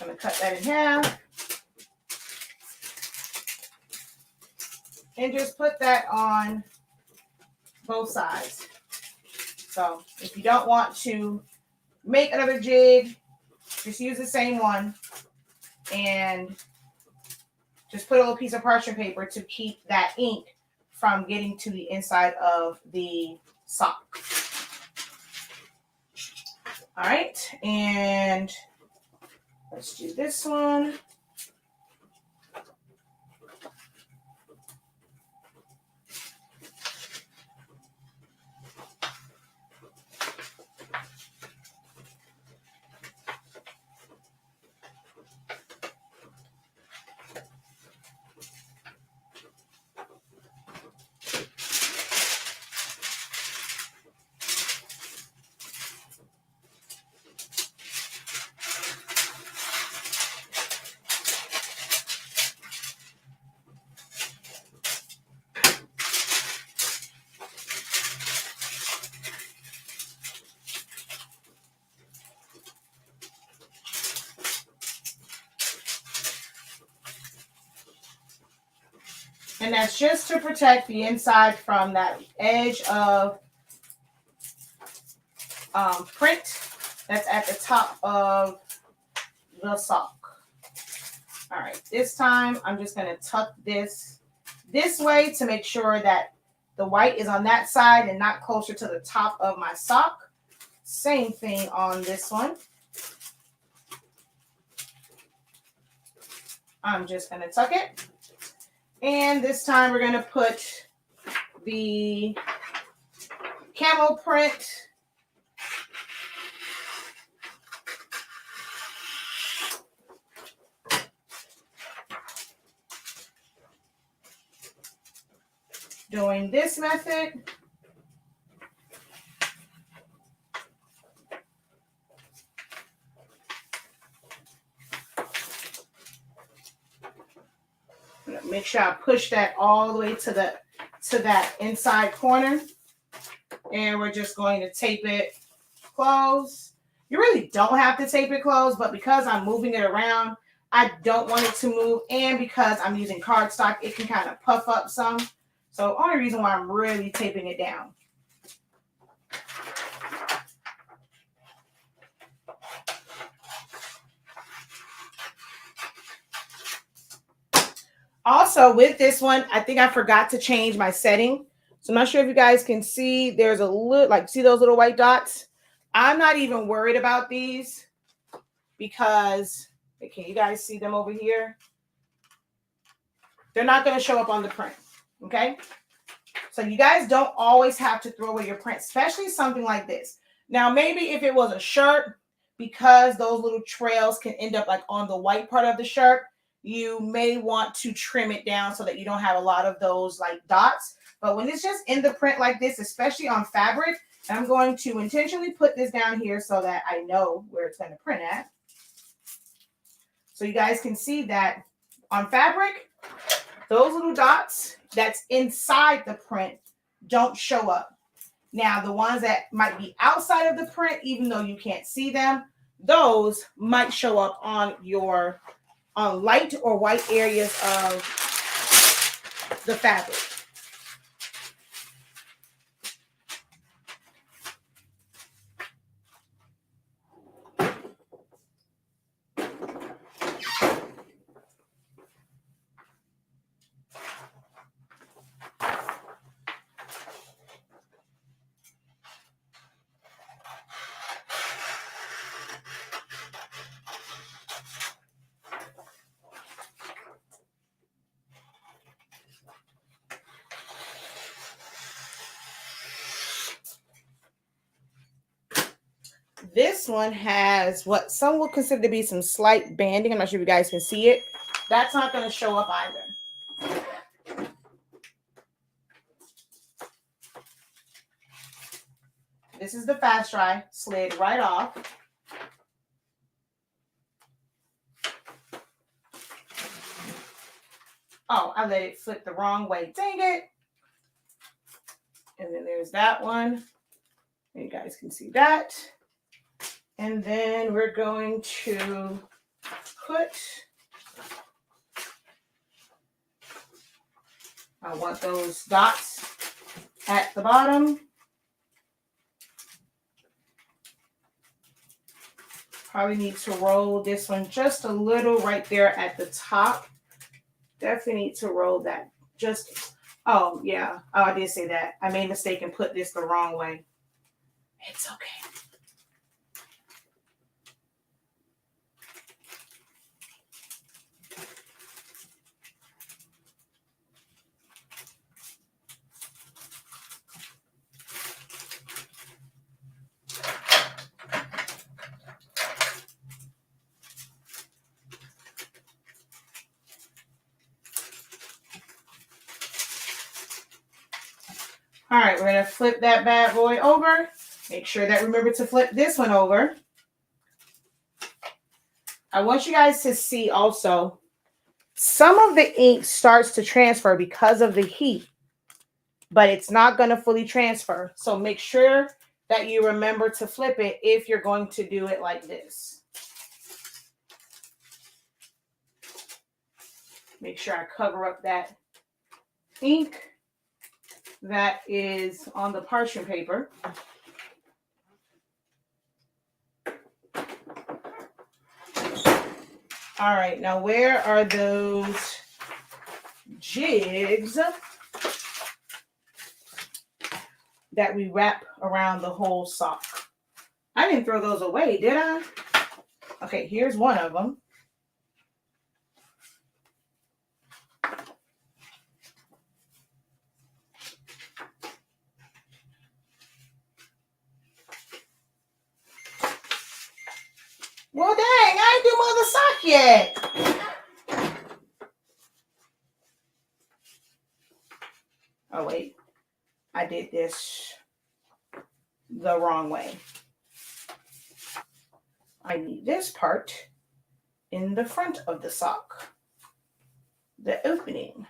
I'm going to cut that in half and just put that on both sides. So if you don't want to make another jig, just use the same one and just put a little piece of parchment paper to keep that ink from getting to the inside of the sock. All right, and let's do this one. And that's just to protect the inside from that edge of print that's at the top of the sock. All right, this time I'm just going to tuck this way to make sure that the white is on that side and not closer to the top of my sock. Same thing on this one. I'm just going to tuck it. And this time we're going to put the camel print doing this method. Make sure I push that all the way to that inside corner. And we're just going to tape it closed. You really don't have to tape it closed, but because I'm moving it around, I don't want it to move. And because I'm using cardstock, it can kind of puff up some. So only reason why I'm really taping it down. Also, with this one, I think I forgot to change my setting. So I'm not sure if you guys can see. There's a little, see those little white dots? I'm not even worried about these because, can you guys see them over here? They're not going to show up on the print, okay? So you guys don't always have to throw away your print, especially something like this. Now, maybe if it was a shirt, because those little trails can end up like on the white part of the shirt, you may want to trim it down so that you don't have a lot of those like dots. But when it's just in the print like this, especially on fabric, I'm going to intentionally put this down here so that I know where it's going to print at. So you guys can see that on fabric, those little dots that's inside the print don't show up. Now, the ones that might be outside of the print, even though you can't see them, those might show up on your light or white areas of the fabric. This one has what some will consider to be some slight banding. I'm not sure if you guys can see it. That's not going to show up either. This is the fast dry, slid right off. Oh, I let it flip the wrong way. Dang it. And then there's that one. You guys can see that. And then we're going to put, I want those dots at the bottom. Probably need to roll this one just a little right there at the top. Definitely need to roll that just, oh yeah. Oh, I did say that. I made a mistake and put this the wrong way. It's okay. All right, we're going to flip that bad boy over. Make sure that remember to flip this one over. I want you guys to see also, some of the ink starts to transfer because of the heat, but it's not going to fully transfer. So make sure that you remember to flip it if you're going to do it like this. Make sure I cover up that ink that is on the parchment paper. All right, now where are those jigs that we wrap around the whole sock? I didn't throw those away, did I? Okay, here's one of them. Well, dang, I ain't do mother sock yet. Oh, wait. I did this the wrong way. I need this part in the front of the sock, the opening.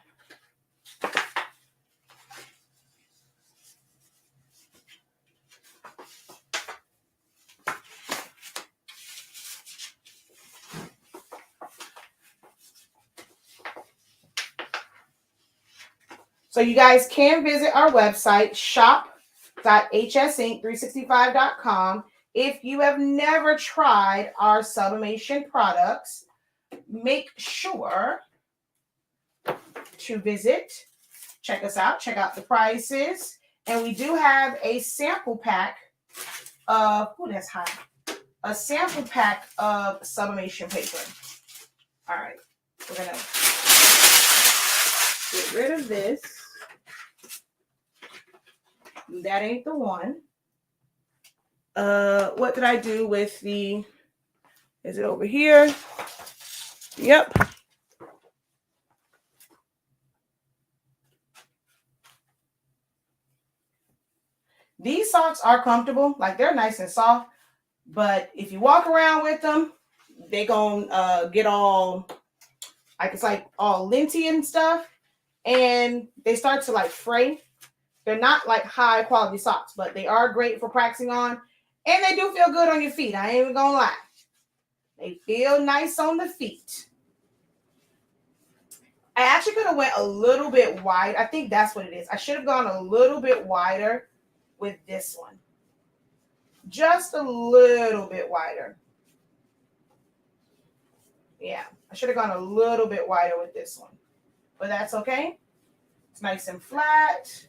So you guys can visit our website, shop.hsink365.com. If you have never tried our Sublimation products, make sure to visit, check us out, check out the prices. And we do have a sample pack of, that's hot, a sample pack of sublimation paper. All right, we're going to get rid of this. That ain't the one. What did I do with the, is it over here? Yep. These socks are comfortable, like they're nice and soft, but if you walk around with them, they gonna get all, like it's like all linty and stuff, and they start to like fray. They're not like high quality socks, but they are great for practicing on, and they do feel good on your feet. I ain't even gonna lie. They feel nice on the feet. I actually could have went a little bit wide. I think that's what it is. I should have gone a little bit wider with this one. Just a little bit wider. Yeah, I should have gone a little bit wider with this one, but that's okay. It's nice and flat.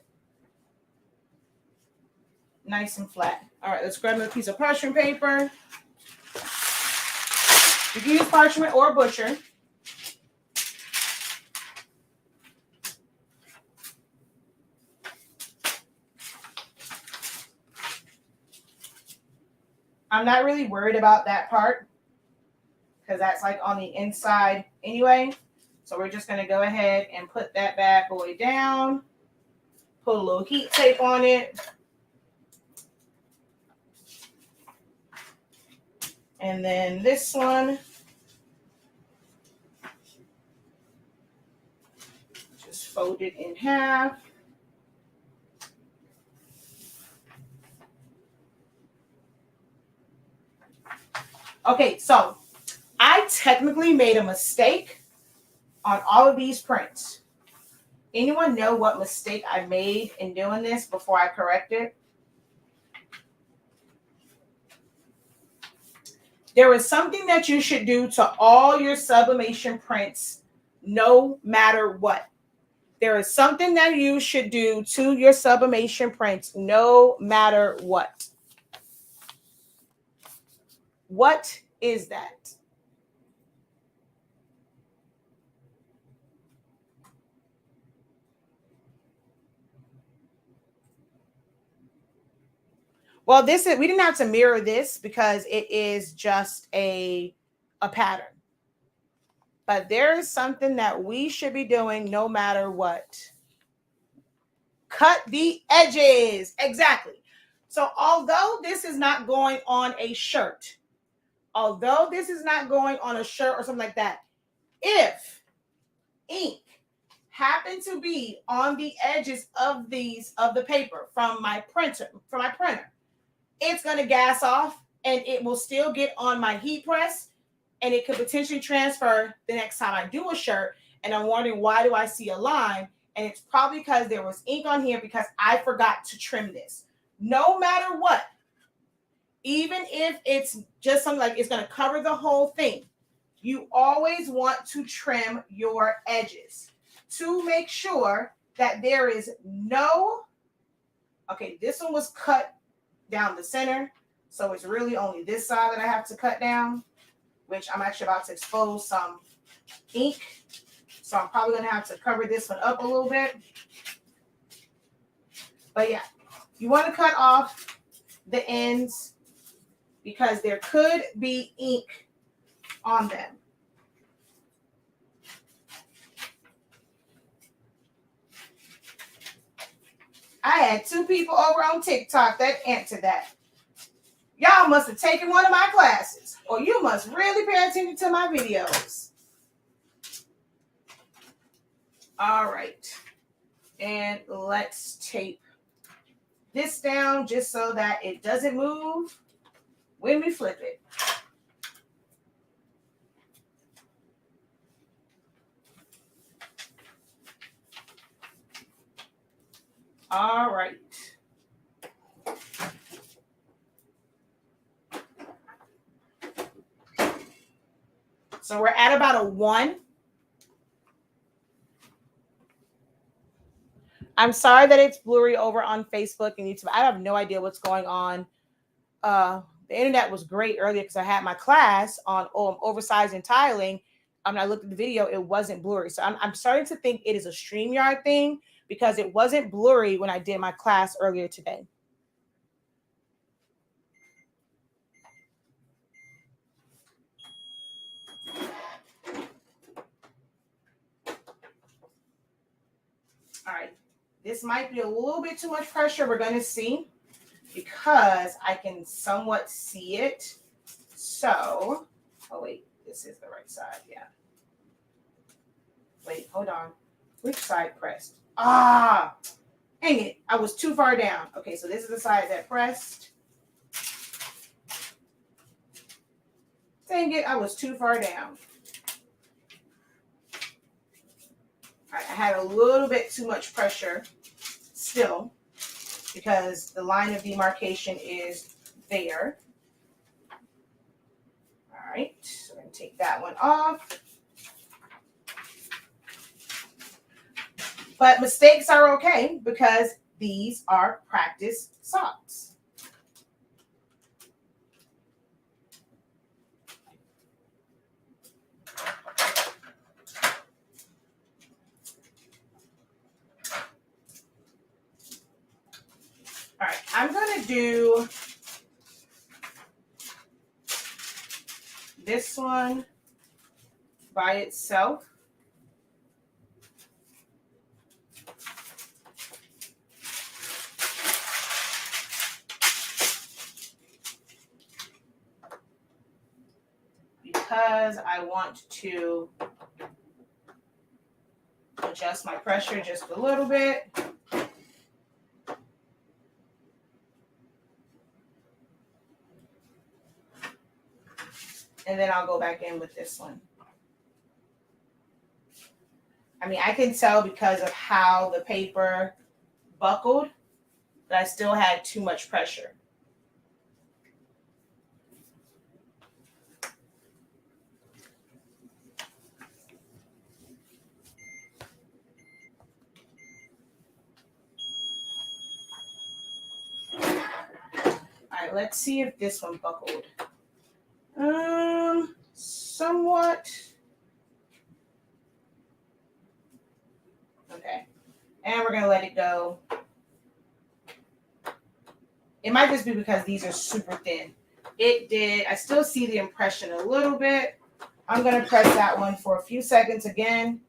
Nice and flat. All right, let's grab another piece of parchment paper. You can use parchment or butcher. I'm not really worried about that part because that's like on the inside anyway. So we're just going to go ahead and put that bad boy down. Put a little heat tape on it. And then this one, just fold it in half. Okay, so I technically made a mistake on all of these prints. Anyone know what mistake I made in doing this before I corrected? There is something that you should do to all your sublimation prints no matter what. There is something that you should do to your sublimation prints no matter what. What is that? Well, this is, we didn't have to mirror this because it is just a pattern. But there is something that we should be doing no matter what. Cut the edges. Exactly. So although this is not going on a shirt, or something like that, if ink happen to be on the edges of the paper from my printer, it's going to gas off and it will still get on my heat press and it could potentially transfer the next time I do a shirt. And I'm wondering, why do I see a line? And it's probably because there was ink on here because I forgot to trim this. No matter what, even if it's just something like it's going to cover the whole thing, you always want to trim your edges to make sure that there is no, okay, this one was cut down the center. So it's really only this side that I have to cut down, which I'm actually about to expose some ink. So I'm probably going to have to cover this one up a little bit. But yeah, you want to cut off the ends because there could be ink on them. I had 2 people over on TikTok that answered that. Y'all must have taken one of my classes, or you must really pay attention to my videos. All right. And let's tape this down just so that it doesn't move when we flip it. All right. So we're at about a 1. I'm sorry that it's blurry over on Facebook and YouTube. I have no idea what's going on. The internet was great earlier because I had my class on oversizing tiling. When I looked at the video, it wasn't blurry. So I'm starting to think it is a StreamYard thing because it wasn't blurry when I did my class earlier today. All right. This might be a little bit too much pressure. We're going to see because I can somewhat see it. So, oh wait, this is the right side. Yeah. Wait, hold on. Which side pressed? Ah, dang it. I was too far down. Okay, so this is the side that pressed. Dang it, I was too far down. All right, I had a little bit too much pressure still because the line of demarcation is there. All right, so we're going to take that one off. But mistakes are okay because these are practice socks. All right, I'm going to do this one by itself. Because I want to adjust my pressure just a little bit. And then I'll go back in with this one. I mean, I can tell because of how the paper buckled that I still had too much pressure. All right, let's see if this one buckled. Somewhat. Okay. And we're gonna let it go. It might just be because these are super thin. It did. I still see the impression a little bit. I'm gonna press that one for a few seconds again.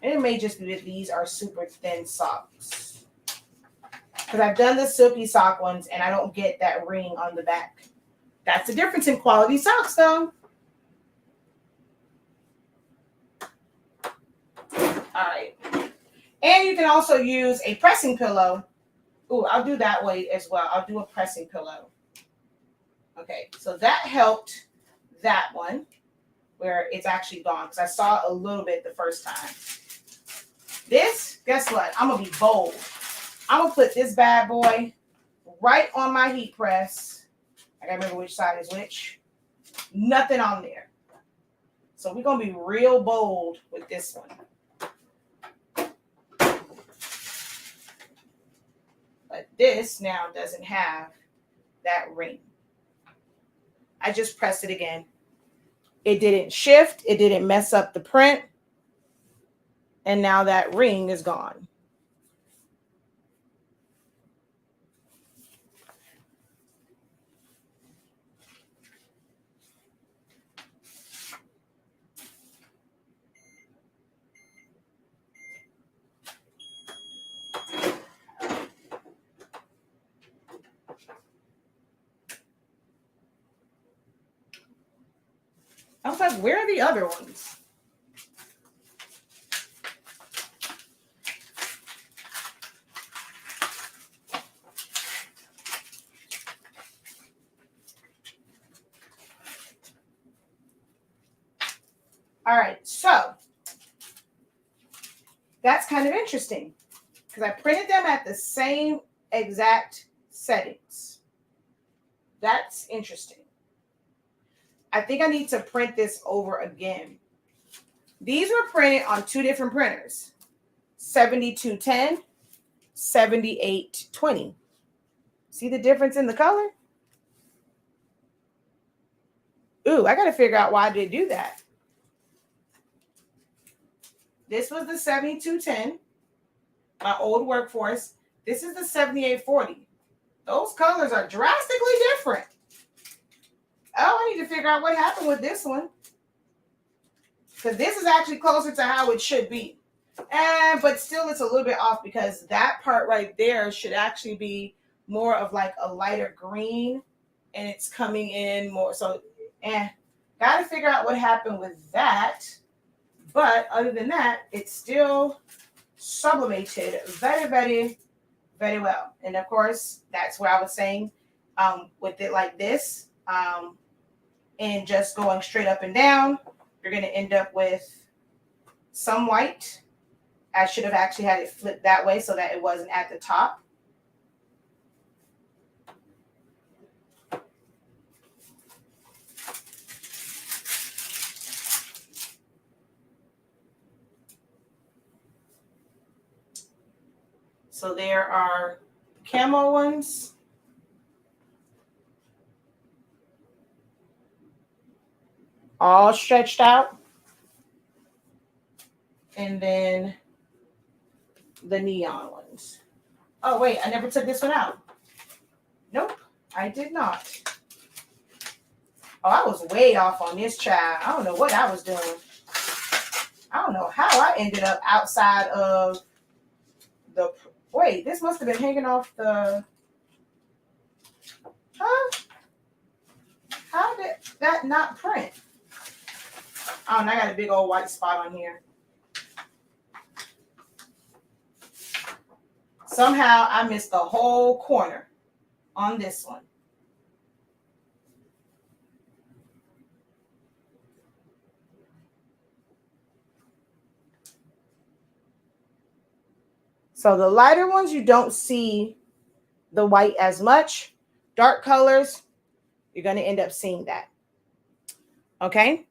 And it may just be that these are super thin socks. Because I've done the silky sock ones and I don't get that ring on the back. That's the difference in quality socks though. All right. And you can also use a pressing pillow. Ooh, I'll do that way as well. I'll do a pressing pillow. Okay, so that helped that one where it's actually gone because I saw a little bit the first time. This, guess what? I'm going to be bold. I'm going to put this bad boy right on my heat press. I got to remember which side is which. Nothing on there. So we're going to be real bold with this one. But this now doesn't have that ring. I just pressed it again. It didn't shift. It didn't mess up the print. And now that ring is gone. I was like, where are the other ones? All right, so that's kind of interesting because I printed them at the same exact settings. That's interesting. I think I need to print this over again. These were printed on two different printers, 7210, 7820. See the difference in the color? Ooh, I got to figure out why I did do that. This was the 7210, my old workforce. This is the 7840. Those colors are drastically different. Oh, I need to figure out what happened with this one. Because this is actually closer to how it should be. But still it's a little bit off because that part right there should actually be more of like a lighter green. And it's coming in more. So, got to figure out what happened with that. But other than that, it's still sublimated very, very, very well. And of course, that's where I was saying with it like this. And just going straight up and down, you're going to end up with some white. I should have actually had it flipped that way so that it wasn't at the top. So there are camo ones. All stretched out. And then the neon ones. Oh, wait, I never took this one out. Nope. I did not. Oh, I was way off on this child. I don't know what I was doing. I don't know how I ended up outside of the... Wait, this must have been hanging off the... Huh? How did that not print? Oh, and I got a big old white spot on here. Somehow I missed the whole corner on this one. So the lighter ones, you don't see the white as much. Dark colors, you're going to end up seeing that. Okay?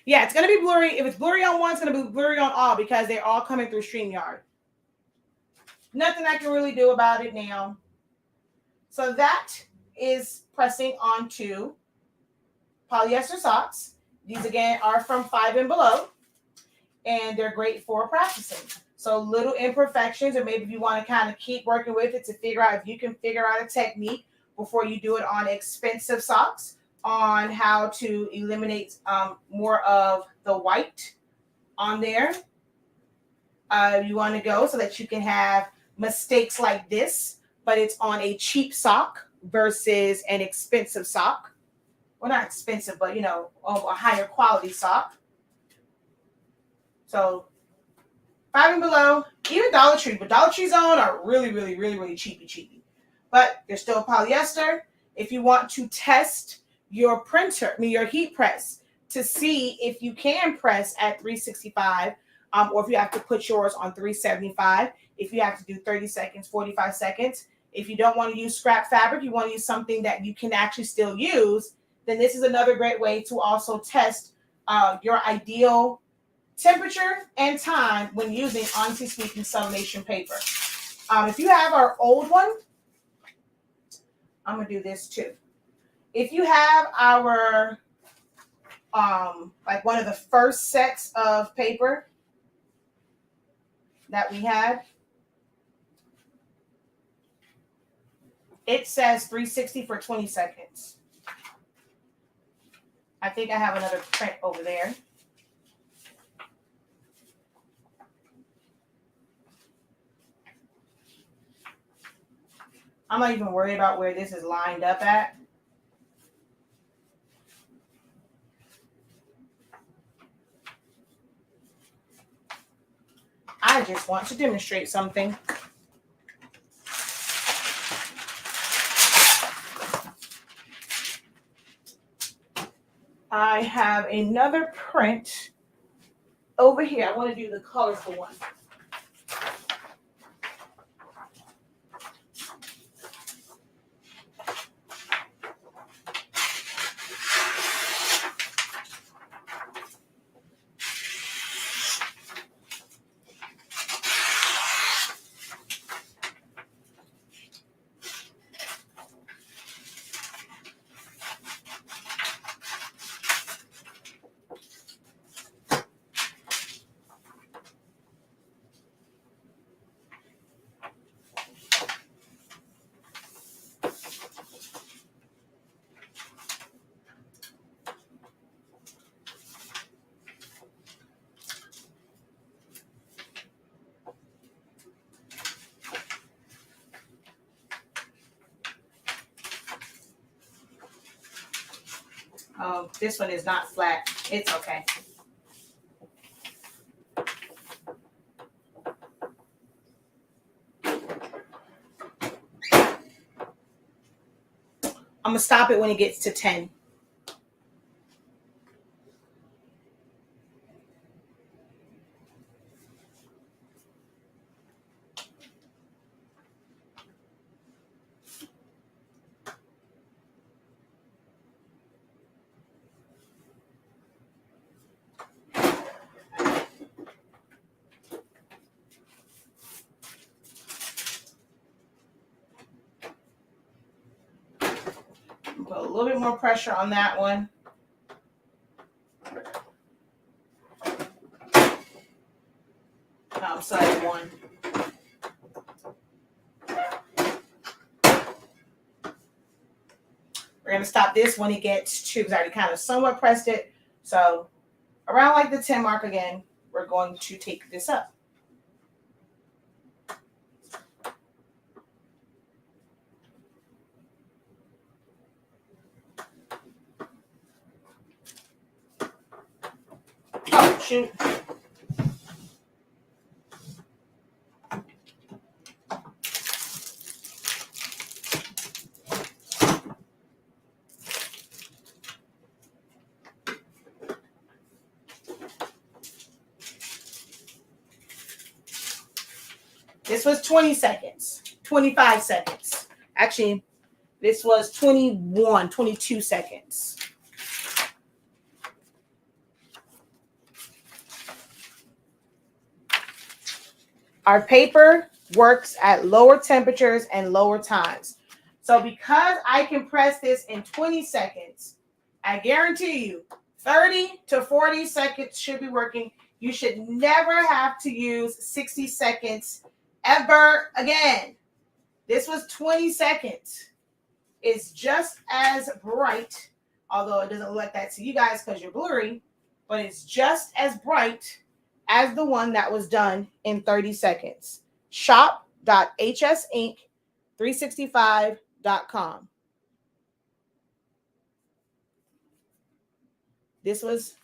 Yeah, it's going to be blurry. If it's blurry on one, it's going to be blurry on all because they're all coming through StreamYard. Nothing I can really do about it now. So that is pressing onto polyester socks. These, again, are from 5 and below, and they're great for practicing. So little imperfections, or maybe if you want to kind of keep working with it to figure out if you can figure out a technique before you do it on expensive socks on how to eliminate more of the white on there. You want to go so that you can have mistakes like this, but it's on a cheap sock versus an expensive sock. Well, not expensive, but, you know, a higher quality sock. So 5 and below, even Dollar Tree, but Dollar Tree's on are really, really, really, really cheapy. But they're still polyester. If you want to test your printer, your heat press, to see if you can press at 365, or if you have to put yours on 375, if you have to do 30 seconds, 45 seconds. If you don't want to use scrap fabric, you want to use something that you can actually still use, then this is another great way to also test your ideal temperature and time when using, honestly speaking, sublimation paper. If you have our old one, I'm going to do this too. If you have our, like one of the first sets of paper that we had, it says 360 for 20 seconds. I think I have another print over there. I'm not even worried about where this is lined up at. I just want to demonstrate something. I have another print over here. I want to do the colorful one. Oh, this one is not flat. It's okay. I'm going to stop it when it gets to 10. Put a little bit more pressure on that one. Side one. going to stop this when it gets to, because I already kind of somewhat pressed it. So around like the 10 mark again, we're going to take this up. Oh, shoot. This was 20 seconds, 25 seconds. Actually, this was 21, 22 seconds. Our paper works at lower temperatures and lower times. So because I can press this in 20 seconds, I guarantee you 30 to 40 seconds should be working. You should never have to use 60 seconds ever again. This was 20 seconds. It's just as bright, although it doesn't look like that to you guys because you're blurry, but it's just as bright as the one that was done in 30 seconds. Shop.hsinc365.com. This was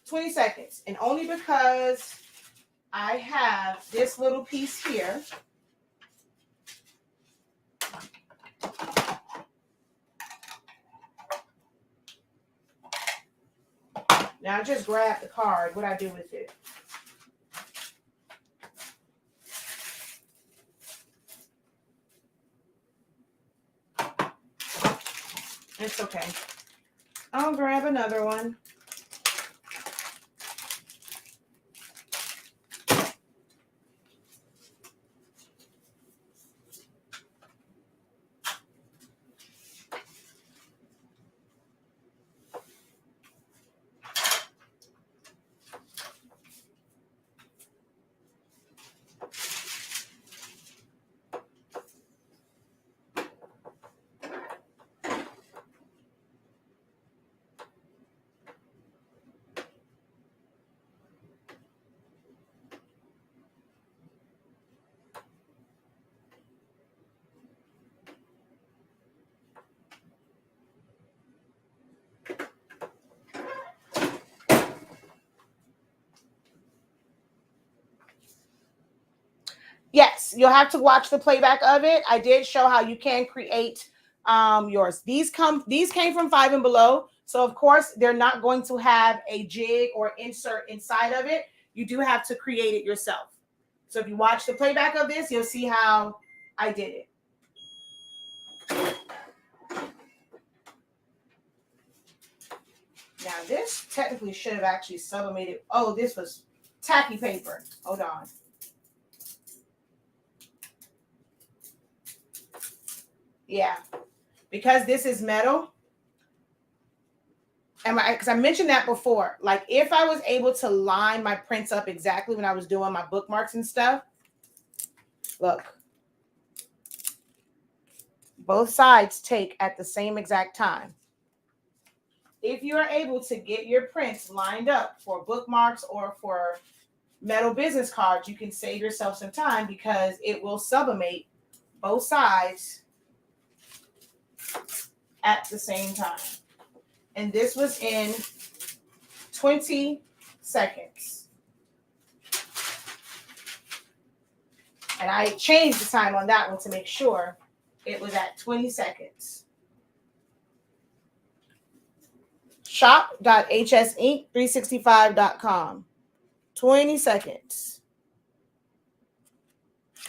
20 seconds. And only because I have this little piece here. Now I just grab the card. What I do with it? It's okay. I'll grab another one. Yes, you'll have to watch the playback of it. I did show how you can create yours. These came from 5 and Below. So of course, they're not going to have a jig or insert inside of it. You do have to create it yourself. So if you watch the playback of this, you'll see how I did it. Now this technically should have actually sublimated. Oh, this was tacky paper. Hold on. Yeah, because this is metal. And because I mentioned that before, like if I was able to line my prints up exactly when I was doing my bookmarks and stuff, look, both sides take at the same exact time. If you are able to get your prints lined up for bookmarks or for metal business cards, you can save yourself some time because it will sublimate both sides at the same time. And this was in 20 seconds. And I changed the time on that one to make sure it was at 20 seconds. Shop.hsinc365.com. 20 seconds.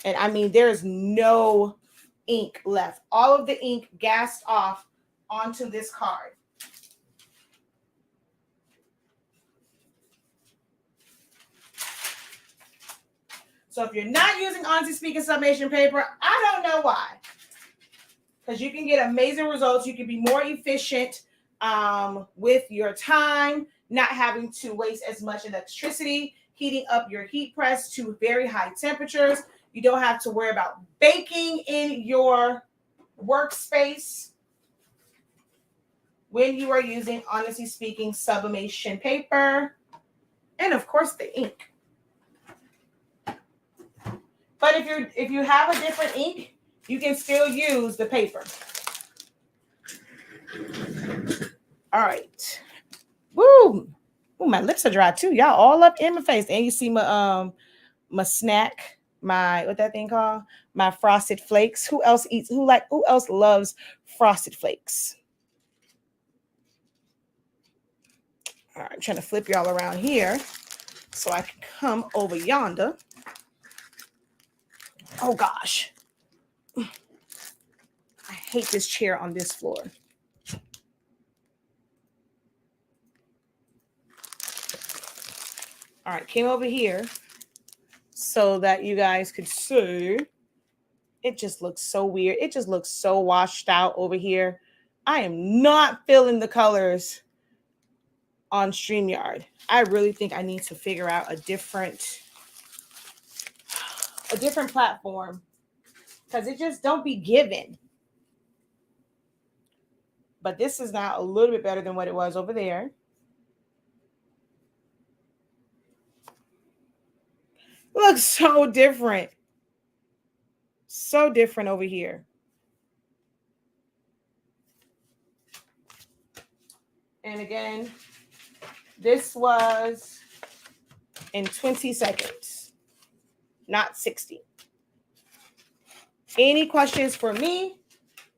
And I mean, there's no ink left. All of the ink gassed off onto this card. So if you're not using Honestly Speaking sublimation paper, I don't know why. Because you can get amazing results. You can be more efficient with your time, not having to waste as much electricity, heating up your heat press to very high temperatures. You don't have to worry about baking in your workspace when you are using, honestly speaking, sublimation paper, and of course the ink. But if you have a different ink, you can still use the paper. All right. Woo! Ooh, my lips are dry too. Y'all all up in my face. And you see my snack, my what that thing called? My frosted flakes. Who else loves frosted flakes? All right, I'm trying to flip y'all around here so I can come over yonder. Oh gosh. I hate this chair on this floor. All right, came over here so that you guys could see. It just looks so weird. It just looks so washed out over here. I am not feeling the colors on StreamYard. I really think I need to figure out a different platform because it just don't be given. But this is now a little bit better than what it was over there. Looks so different. So different over here. And again, this was in 20 seconds, not 60. Any questions for me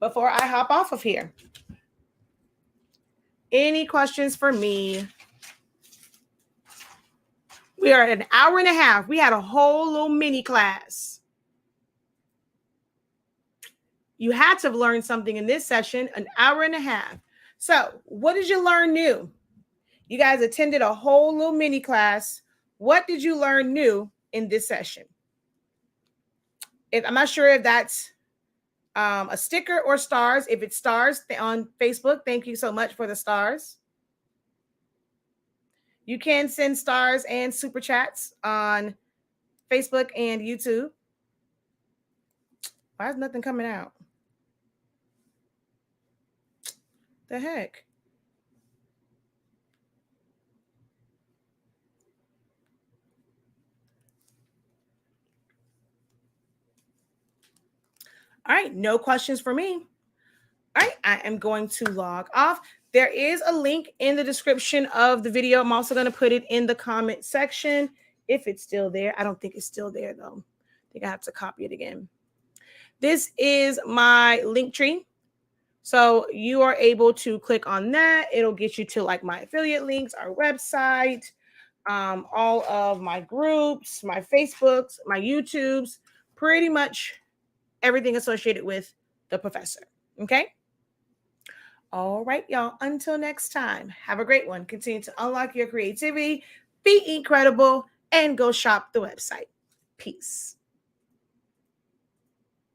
before I hop off of here? Any questions for me? We are at an hour and a half. We had a whole little mini class. You had to have learned something in this session, an hour and a half. So what did you learn new? You guys attended a whole little mini class. What did you learn new in this session? I'm not sure if that's a sticker or stars. If it's stars on Facebook, thank you so much for the stars. You can send stars and super chats on Facebook and YouTube. Why is nothing coming out? The heck? All right, no questions for me. All right, I am going to log off. There is a link in the description of the video. I'm also going to put it in the comment section if it's still there. I don't think it's still there, though. I think I have to copy it again. This is my link tree. So you are able to click on that. It'll get you to like my affiliate links, our website, all of my groups, my Facebooks, my YouTubes, pretty much everything associated with the professor. Okay. All right, y'all. Until next time, have a great one. Continue to unlock your creativity, be incredible, and go shop the website. Peace.